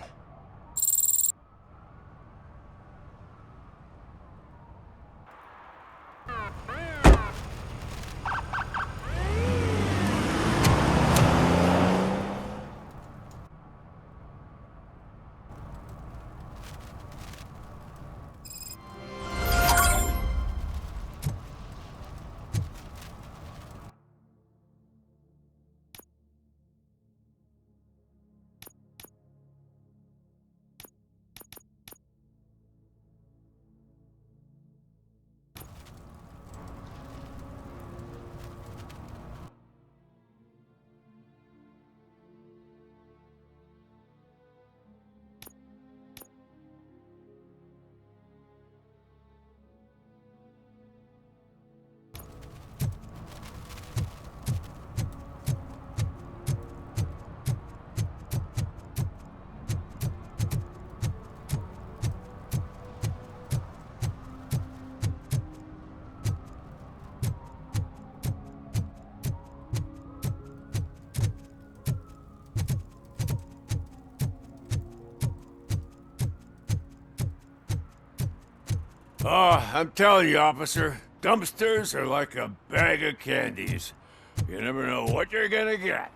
Speaker 17: Oh, I'm telling you, officer, dumpsters are like a bag of candies. You never know what you're gonna get.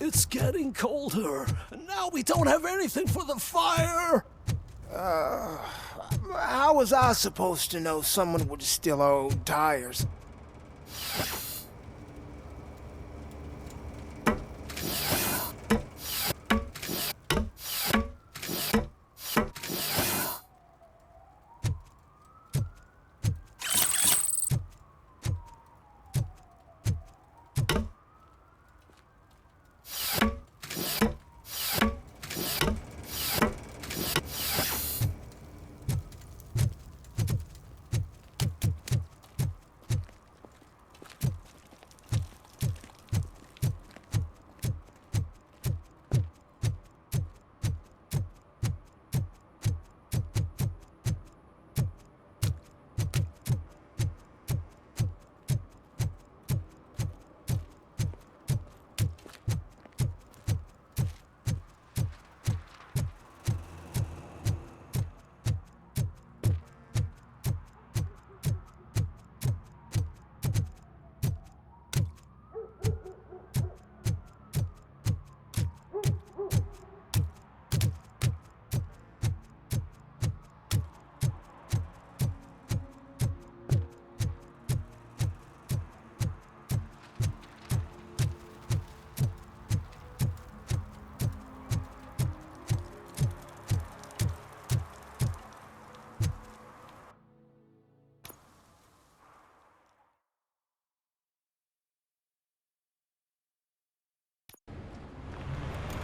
Speaker 13: It's getting colder, and now we don't have anything for the fire.
Speaker 9: How was I supposed to know someone would steal our old tires?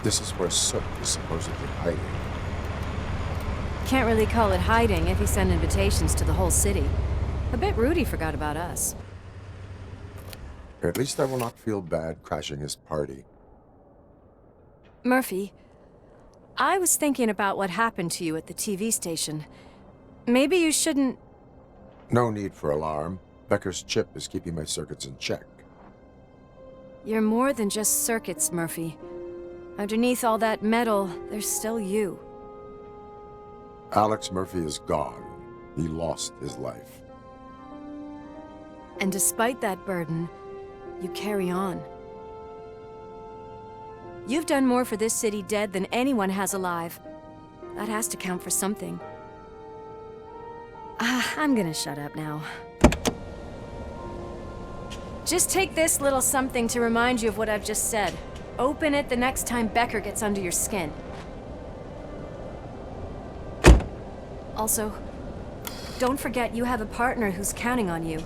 Speaker 3: This is where Soot is supposedly hiding.
Speaker 10: Can't really call it hiding if he sent invitations to the whole city. A bit rude he forgot about us.
Speaker 3: At least I will not feel bad crashing his party.
Speaker 10: Murphy, I was thinking about what happened to you at the TV station. Maybe you shouldn't...
Speaker 3: No need for alarm. Becker's chip is keeping my circuits in check.
Speaker 10: You're more than just circuits, Murphy. Underneath all that metal, there's still you.
Speaker 3: Alex Murphy is gone. He lost his life.
Speaker 10: And despite that burden, you carry on. You've done more for this city dead than anyone has alive. That has to count for something. I'm gonna shut up now. Just take this little something to remind you of what I've just said. Open it the next time Becker gets under your skin. Also, don't forget you have a partner who's counting on you.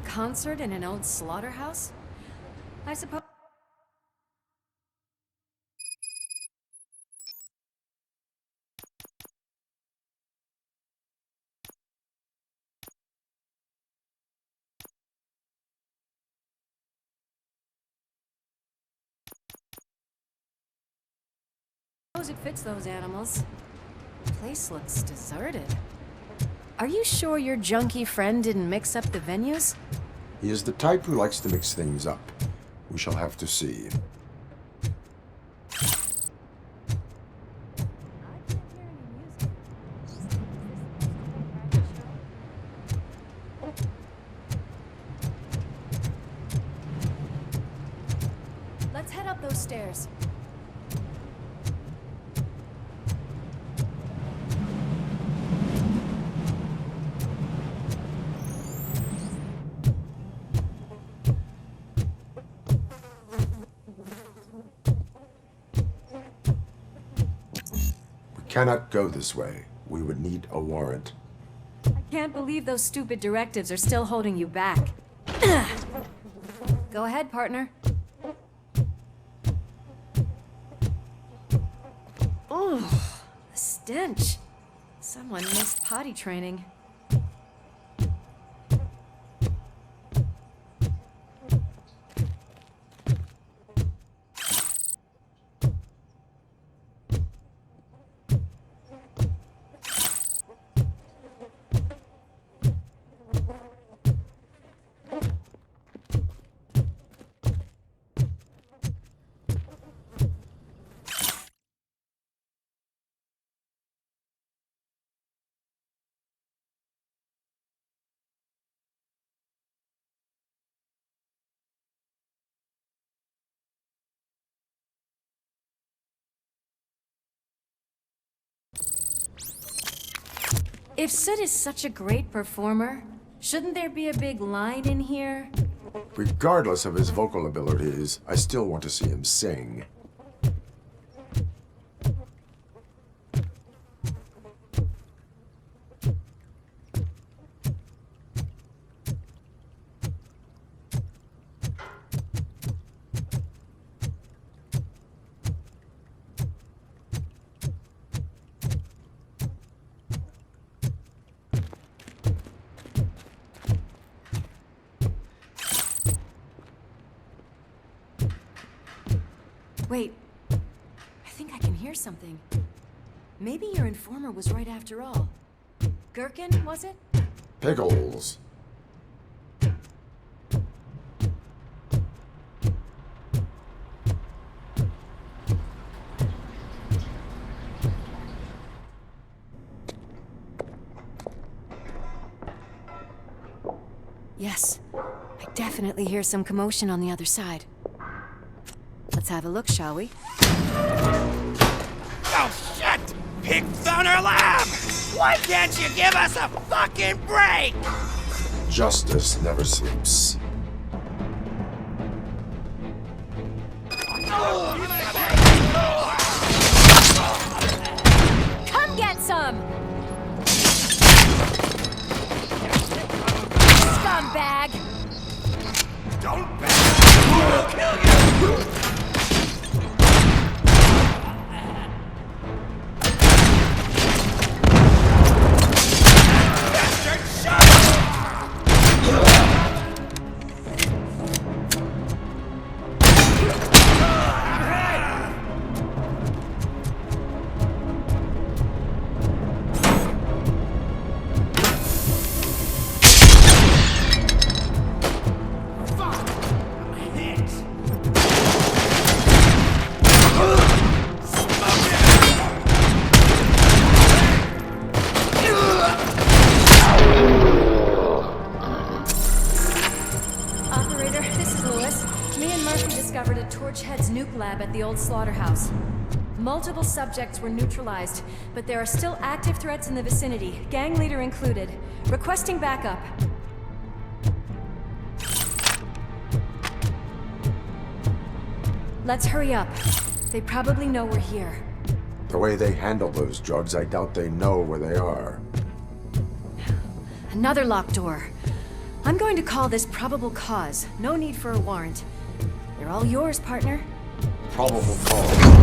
Speaker 10: Concert in an old slaughterhouse? I suppose... it fits those animals. The place looks deserted. Are you sure your junkie friend didn't mix up the venues?
Speaker 3: He is the type who likes to mix things up. We shall have to see.
Speaker 10: Let's head up those stairs.
Speaker 3: Cannot go this way. We would need a warrant.
Speaker 10: I can't believe those stupid directives are still holding you back. Go ahead, partner. Ooh, the stench. Someone missed potty training. If Sid is such a great performer, shouldn't there be a big line in here?
Speaker 3: Regardless of his vocal abilities, I still want to see him sing.
Speaker 10: Wait, I think I can hear something. Maybe your informer was right after all. Gherkin, was it?
Speaker 3: Pickles.
Speaker 10: Yes, I definitely hear some commotion on the other side. Let's have a look, shall we?
Speaker 15: Oh, shit! Pigs on our lab! Why can't you give us a fucking break?
Speaker 3: Justice never sleeps.
Speaker 10: Come get some! Scumbag!
Speaker 15: Don't back! We'll kill you!
Speaker 10: At the old slaughterhouse. Multiple subjects were neutralized, but there are still active threats in the vicinity, gang leader included. Requesting backup. Let's hurry up. They probably know we're here.
Speaker 3: The way they handle those drugs, I doubt they know where they are.
Speaker 10: Another locked door. I'm going to call this probable cause. No need for a warrant. They're all yours, partner.
Speaker 3: Probable cause.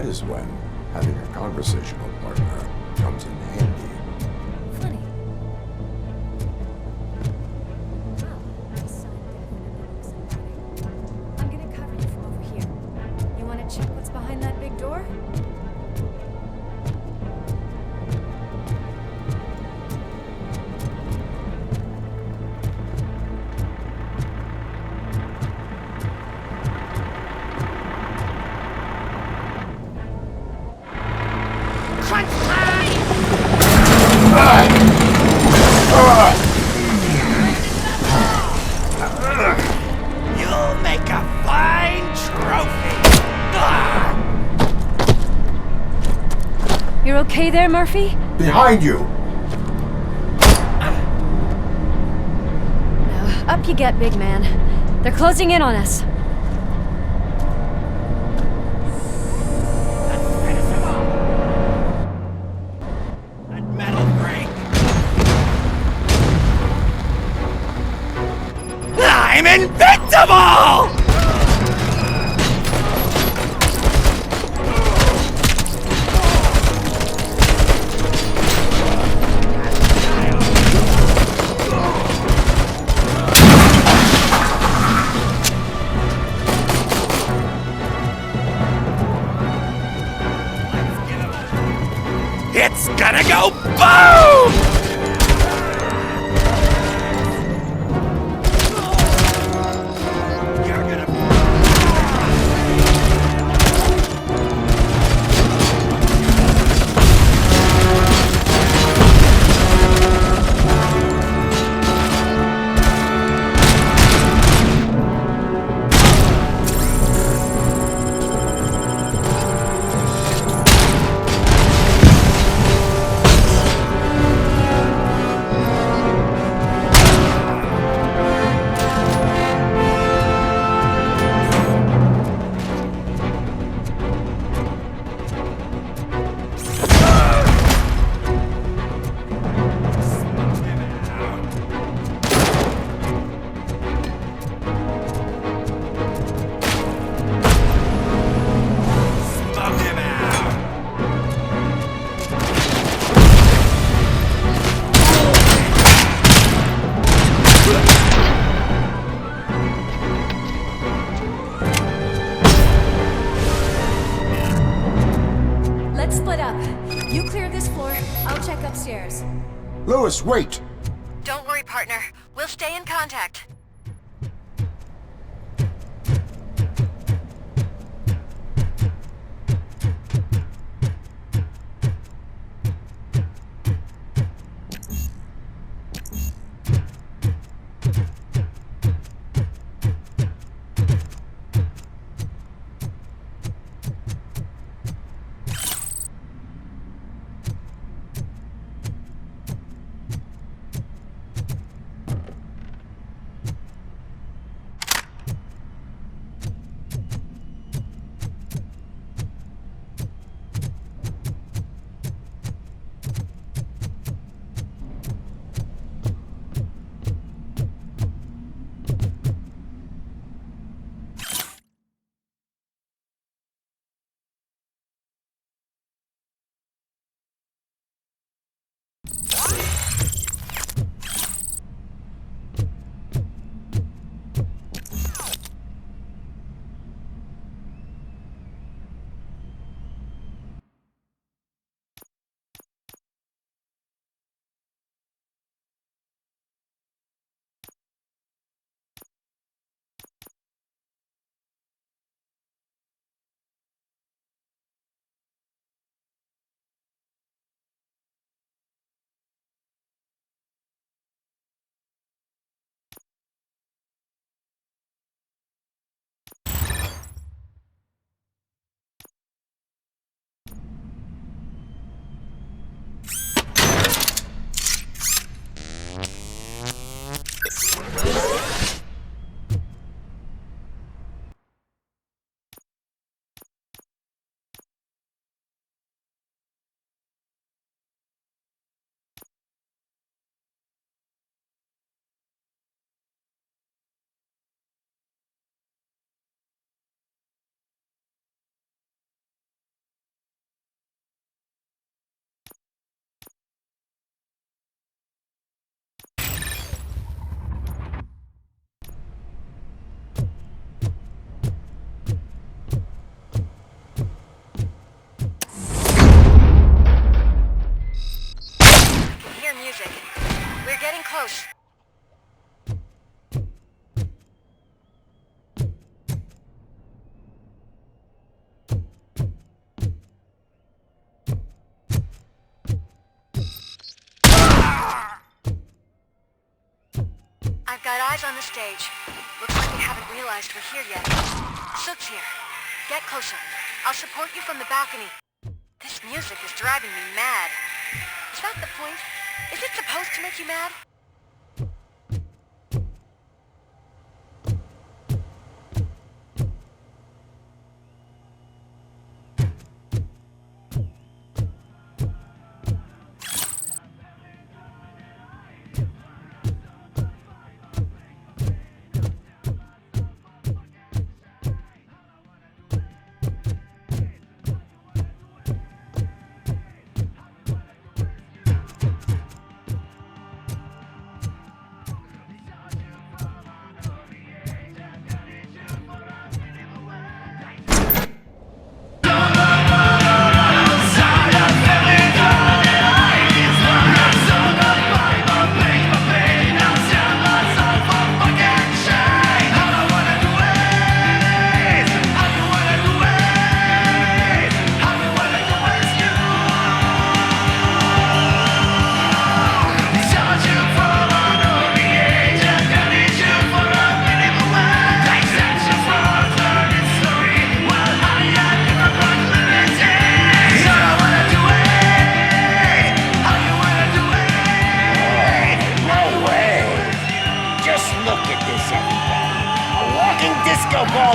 Speaker 3: is when having a conversational partner comes in handy.
Speaker 10: Funny. Wow, this sign definitely looks inviting. I'm gonna cover you from over here. You wanna check what's behind that big door?
Speaker 5: You'll make a fine trophy!
Speaker 10: You're okay there, Murphy?
Speaker 3: Behind you!
Speaker 10: Now, up you get, big man. They're closing in on us.
Speaker 5: I'm invincible! It's gonna go boom!
Speaker 10: Let's split up. You clear this floor, I'll check upstairs.
Speaker 3: Lewis, wait!
Speaker 2: Don't worry, partner. We'll stay in contact. close. I've got eyes on the stage. Looks like they haven't realized we're here yet. Sook's here. Get closer. I'll support you from the balcony. This music is driving me mad. Is that the point? Is it supposed to make you mad?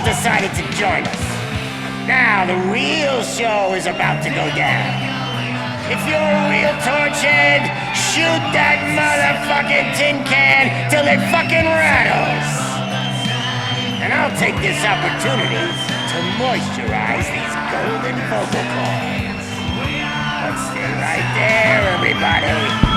Speaker 6: Decided to join us. Now the real show is about to go down. If you're a real torchhead, shoot that motherfucking tin can till it fucking rattles. And I'll take this opportunity to moisturize these golden vocal cords. But stay right there, everybody.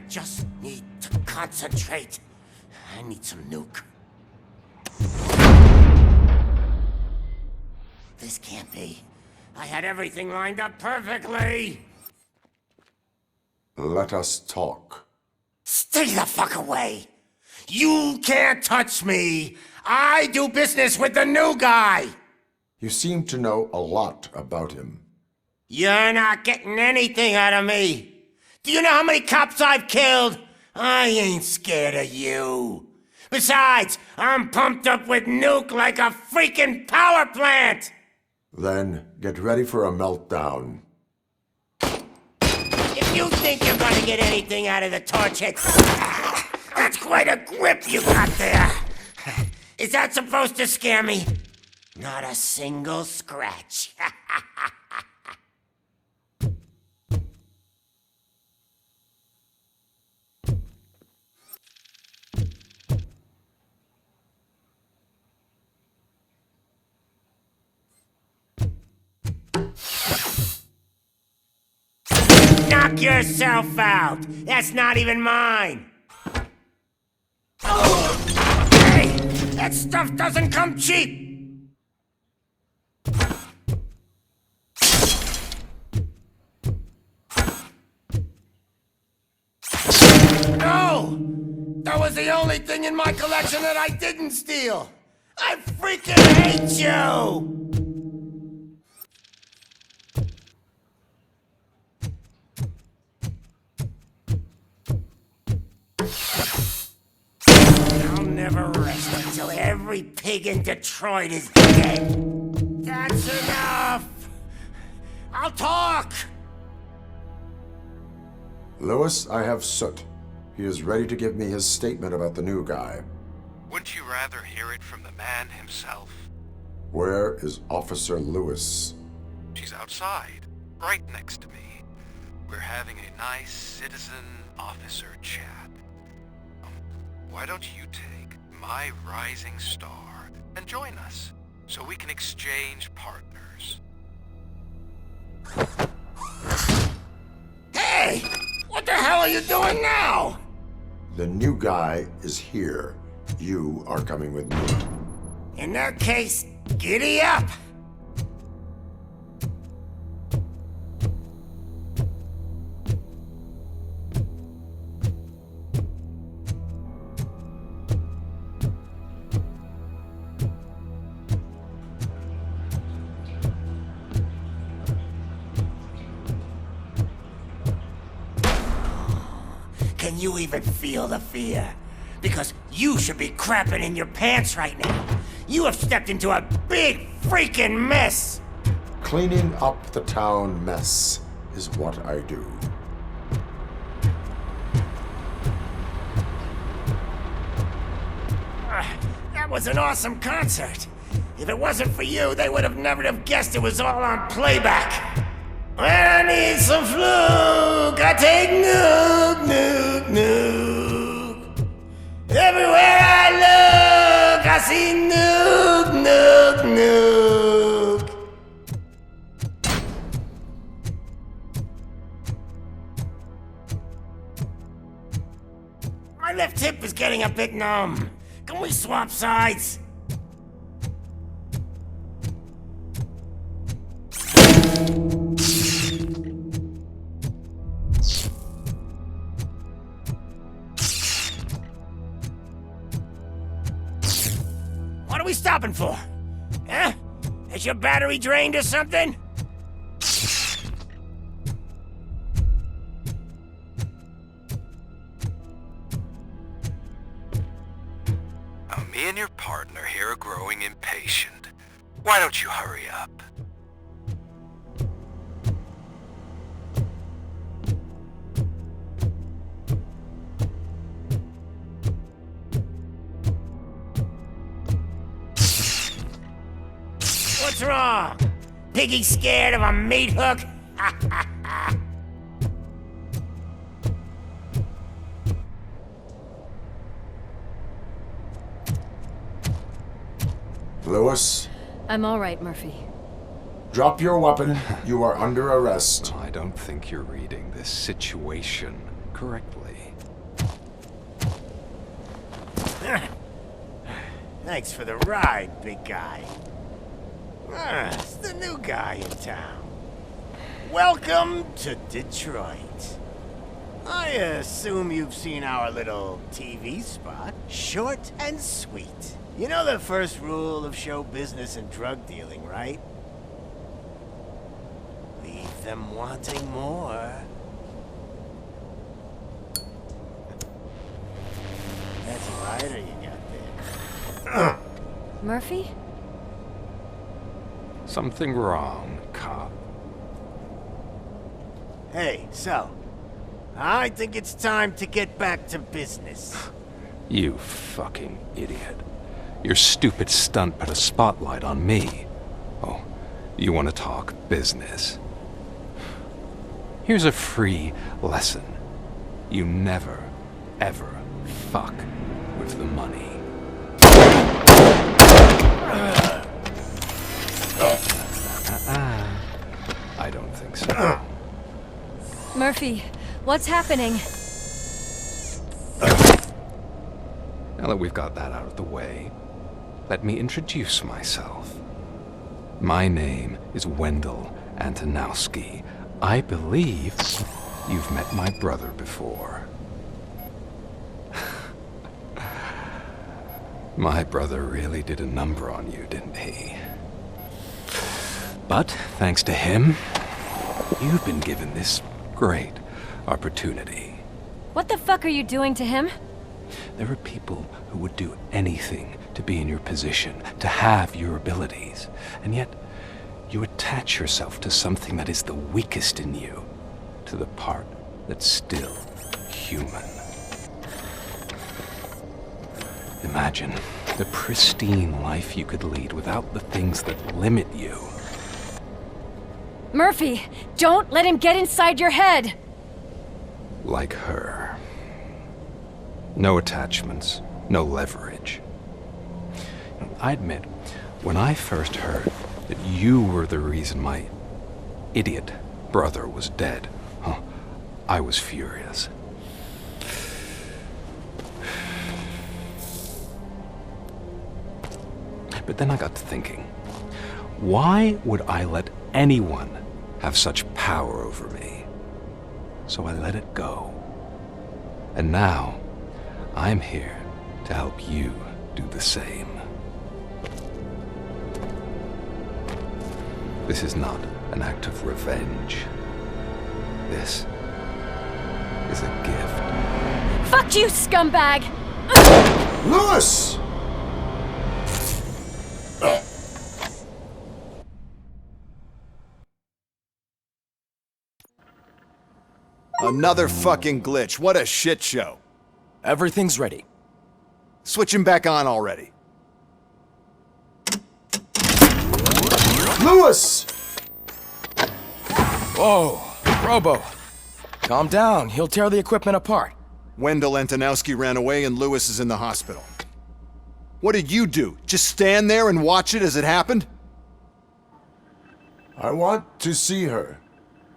Speaker 6: just need to concentrate. I need some nuke. This can't be. I had everything lined up perfectly.
Speaker 3: Let us talk.
Speaker 6: Stay the fuck away. You can't touch me. I do business with the new guy.
Speaker 3: You seem to know a lot about him.
Speaker 6: You're not getting anything out of me. Do you know how many cops I've killed? I ain't scared of you. Besides, I'm pumped up with nuke like a freaking power plant!
Speaker 3: Then get ready for a meltdown.
Speaker 6: If you think you're gonna get anything out of the Torchhead, that's quite a grip you got there. Is that supposed to scare me? Not a single scratch. Knock yourself out! That's not even mine! Hey! That stuff doesn't come cheap! No! That was the only thing in my collection that I didn't steal! I freaking hate you! I'll never rest until every pig in Detroit is dead. That's enough! I'll talk!
Speaker 3: Lewis, I have Soot. He is ready to give me his statement about the new guy.
Speaker 11: Wouldn't you rather hear it from the man himself?
Speaker 3: Where is Officer Lewis?
Speaker 11: She's outside, right next to me. We're having a nice citizen-officer chat. Why don't you take my rising star and join us so we can exchange partners?
Speaker 6: Hey! What the hell are you doing now?
Speaker 3: The new guy is here. You are coming with me.
Speaker 6: In that case, giddy up! Can you even feel the fear? Because you should be crapping in your pants right now. You have stepped into a big freaking mess!
Speaker 3: Cleaning up the town mess is what I do.
Speaker 6: That was an awesome concert. If it wasn't for you, they would have never have guessed it was all on playback. When I need some fluke, I take nuke, nuke, nuke. Everywhere I look, I see nuke, nuke, nuke. My left hip is getting a bit numb. Can we swap sides? What are we stopping for? Huh? Is your battery drained or something?
Speaker 11: Me and your partner here are growing impatient. Why don't you hurry up?
Speaker 6: What's wrong? Piggy scared of a meat hook?
Speaker 3: Lewis?
Speaker 10: I'm all right, Murphy.
Speaker 3: Drop your weapon. You are under arrest.
Speaker 16: I don't think you're reading this situation correctly.
Speaker 6: Thanks for the ride, big guy. It's the new guy in town. Welcome to Detroit. I assume you've seen our little TV spot. Short and sweet. You know the first rule of show business and drug dealing, right? Leave them wanting more. That's a lighter you got there.
Speaker 10: Murphy?
Speaker 14: Something wrong, cop.
Speaker 6: Hey, so, I think it's time to get back to business.
Speaker 14: You fucking idiot. Your stupid stunt put a spotlight on me. Oh, you want to talk business? Here's a free lesson. You never, ever fuck with the money. I don't think so.
Speaker 10: Murphy, what's happening?
Speaker 14: Now that we've got that out of the way, let me introduce myself. My name is Wendell Antonowski. I believe you've met my brother before. My brother really did a number on you, didn't he? But thanks to him, you've been given this great opportunity.
Speaker 10: What the fuck are you doing to him?
Speaker 14: There are people who would do anything to be in your position, to have your abilities, and yet you attach yourself to something that is the weakest in you, to the part that's still human. Imagine the pristine life you could lead without the things that limit you.
Speaker 10: Murphy, don't let him get inside your head!
Speaker 14: Like her. No attachments, no leverage. I admit, when I first heard that you were the reason my idiot brother was dead, I was furious. But then I got to thinking, why would I let anyone have such power over me? So I let it go. And now, I'm here to help you do the same. This is not an act of revenge. This is a gift.
Speaker 10: Fuck you, scumbag!
Speaker 3: Lewis!
Speaker 4: Another fucking glitch. What a shit show.
Speaker 16: Everything's ready.
Speaker 4: Switch him back on already.
Speaker 3: Lewis!
Speaker 16: Whoa, Robo. Calm down. He'll tear the equipment apart.
Speaker 4: Wendell Antonowski ran away and Lewis is in the hospital. What did you do? Just stand there and watch it as it happened?
Speaker 3: I want to see her.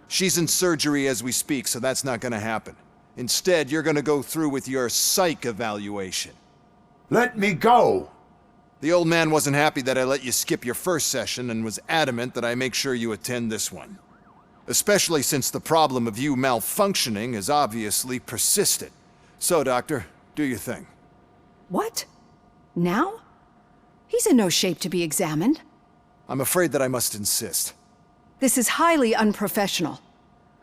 Speaker 4: She's in surgery as we speak, so that's not gonna happen. Instead, you're gonna go through with your psych evaluation.
Speaker 3: Let me go!
Speaker 4: The old man wasn't happy that I let you skip your first session and was adamant that I make sure you attend this one. Especially since the problem of you malfunctioning has obviously persisted. So, Doctor, do your thing.
Speaker 22: What? Now? He's in no shape to be examined.
Speaker 4: I'm afraid that I must insist.
Speaker 22: This is highly unprofessional.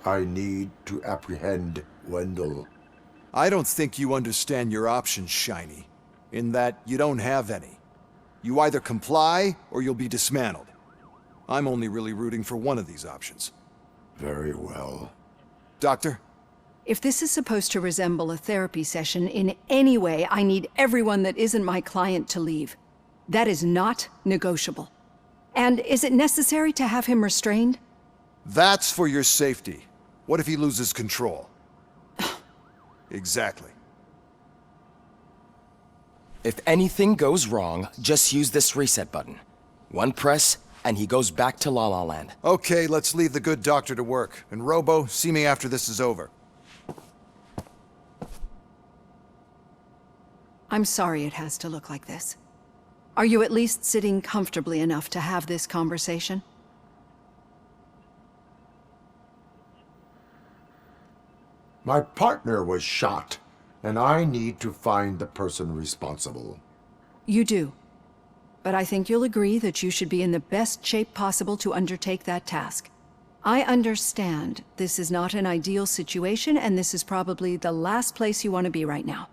Speaker 3: I need to apprehend Wendell.
Speaker 4: I don't think you understand your options, Shiny. In that you don't have any. You either comply or you'll be dismantled. I'm only really rooting for one of these options.
Speaker 3: Very well.
Speaker 4: Doctor?
Speaker 22: If this is supposed to resemble a therapy session in any way, I need everyone that isn't my client to leave. That is not negotiable. And is it necessary to have him restrained?
Speaker 4: That's for your safety. What if he loses control? Exactly.
Speaker 16: If anything goes wrong, just use this reset button. One press, and he goes back to La La Land.
Speaker 4: Okay, let's leave the good doctor to work. And Robo, see me after this is over.
Speaker 22: I'm sorry it has to look like this. Are you at least sitting comfortably enough to have this conversation?
Speaker 3: My partner was shot, and I need to find the person responsible.
Speaker 22: You do. But I think you'll agree that you should be in the best shape possible to undertake that task. I understand this is not an ideal situation, and this is probably the last place you want to be right now.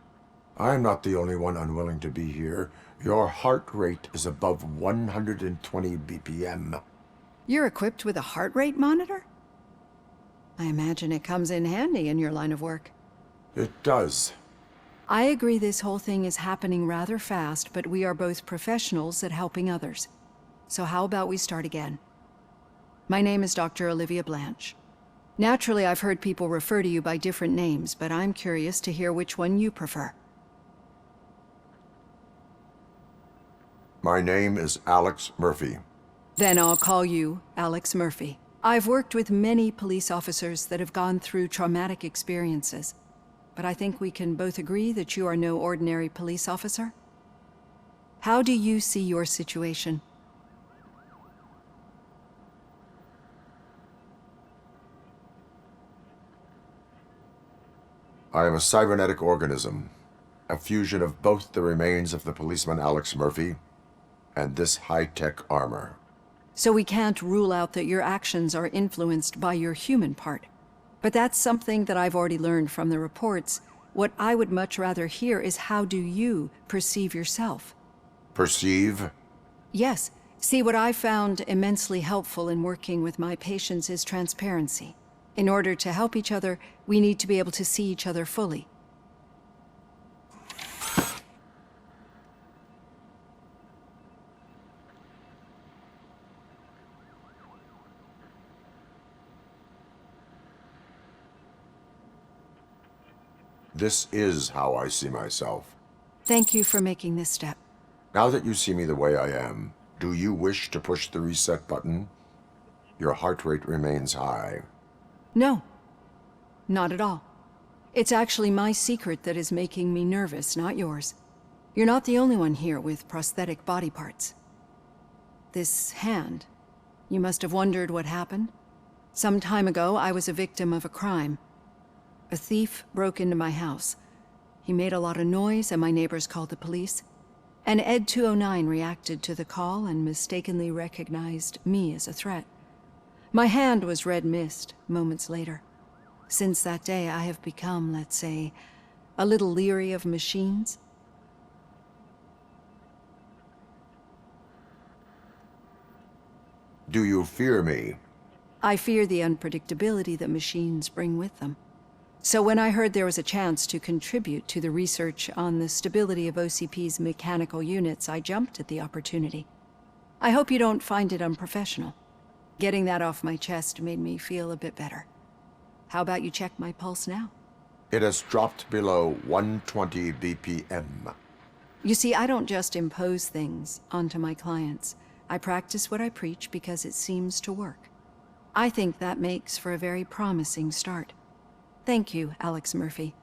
Speaker 3: I'm not the only one unwilling to be here. Your heart rate is above 120 BPM.
Speaker 22: You're equipped with a heart rate monitor? I imagine it comes in handy in your line of work.
Speaker 3: It does.
Speaker 22: I agree this whole thing is happening rather fast, but we are both professionals at helping others. So how about we start again? My name is Dr. Olivia Blanche. Naturally, I've heard people refer to you by different names, but I'm curious to hear which one you prefer.
Speaker 3: My name is Alex Murphy.
Speaker 22: Then I'll call you Alex Murphy. I've worked with many police officers that have gone through traumatic experiences, but I think we can both agree that you are no ordinary police officer. How do you see your situation?
Speaker 3: I am a cybernetic organism, a fusion of both the remains of the policeman Alex Murphy and this high-tech armor.
Speaker 22: So we can't rule out that your actions are influenced by your human part. But that's something that I've already learned from the reports. What I would much rather hear is how do you perceive yourself?
Speaker 3: Perceive?
Speaker 22: Yes. See, what I found immensely helpful in working with my patients is transparency. In order to help each other, we need to be able to see each other fully.
Speaker 3: This is how I see myself.
Speaker 22: Thank you for making this step.
Speaker 3: Now that you see me the way I am, do you wish to push the reset button? Your heart rate remains high.
Speaker 22: No, not at all. It's actually my secret that is making me nervous, not yours. You're not the only one here with prosthetic body parts. This hand, you must have wondered what happened. Some time ago, I was a victim of a crime. A thief broke into my house. He made a lot of noise and my neighbors called the police. And Ed 209 reacted to the call and mistakenly recognized me as a threat. My hand was red mist moments later. Since that day, I have become, let's say, a little leery of machines.
Speaker 3: Do you fear me?
Speaker 22: I fear the unpredictability that machines bring with them. So when I heard there was a chance to contribute to the research on the stability of OCP's mechanical units, I jumped at the opportunity. I hope you don't find it unprofessional. Getting that off my chest made me feel a bit better. How about you check my pulse now?
Speaker 3: It has dropped below 120 BPM.
Speaker 22: You see, I don't just impose things onto my clients. I practice what I preach because it seems to work. I think that makes for a very promising start. Thank you, Alex Murphy.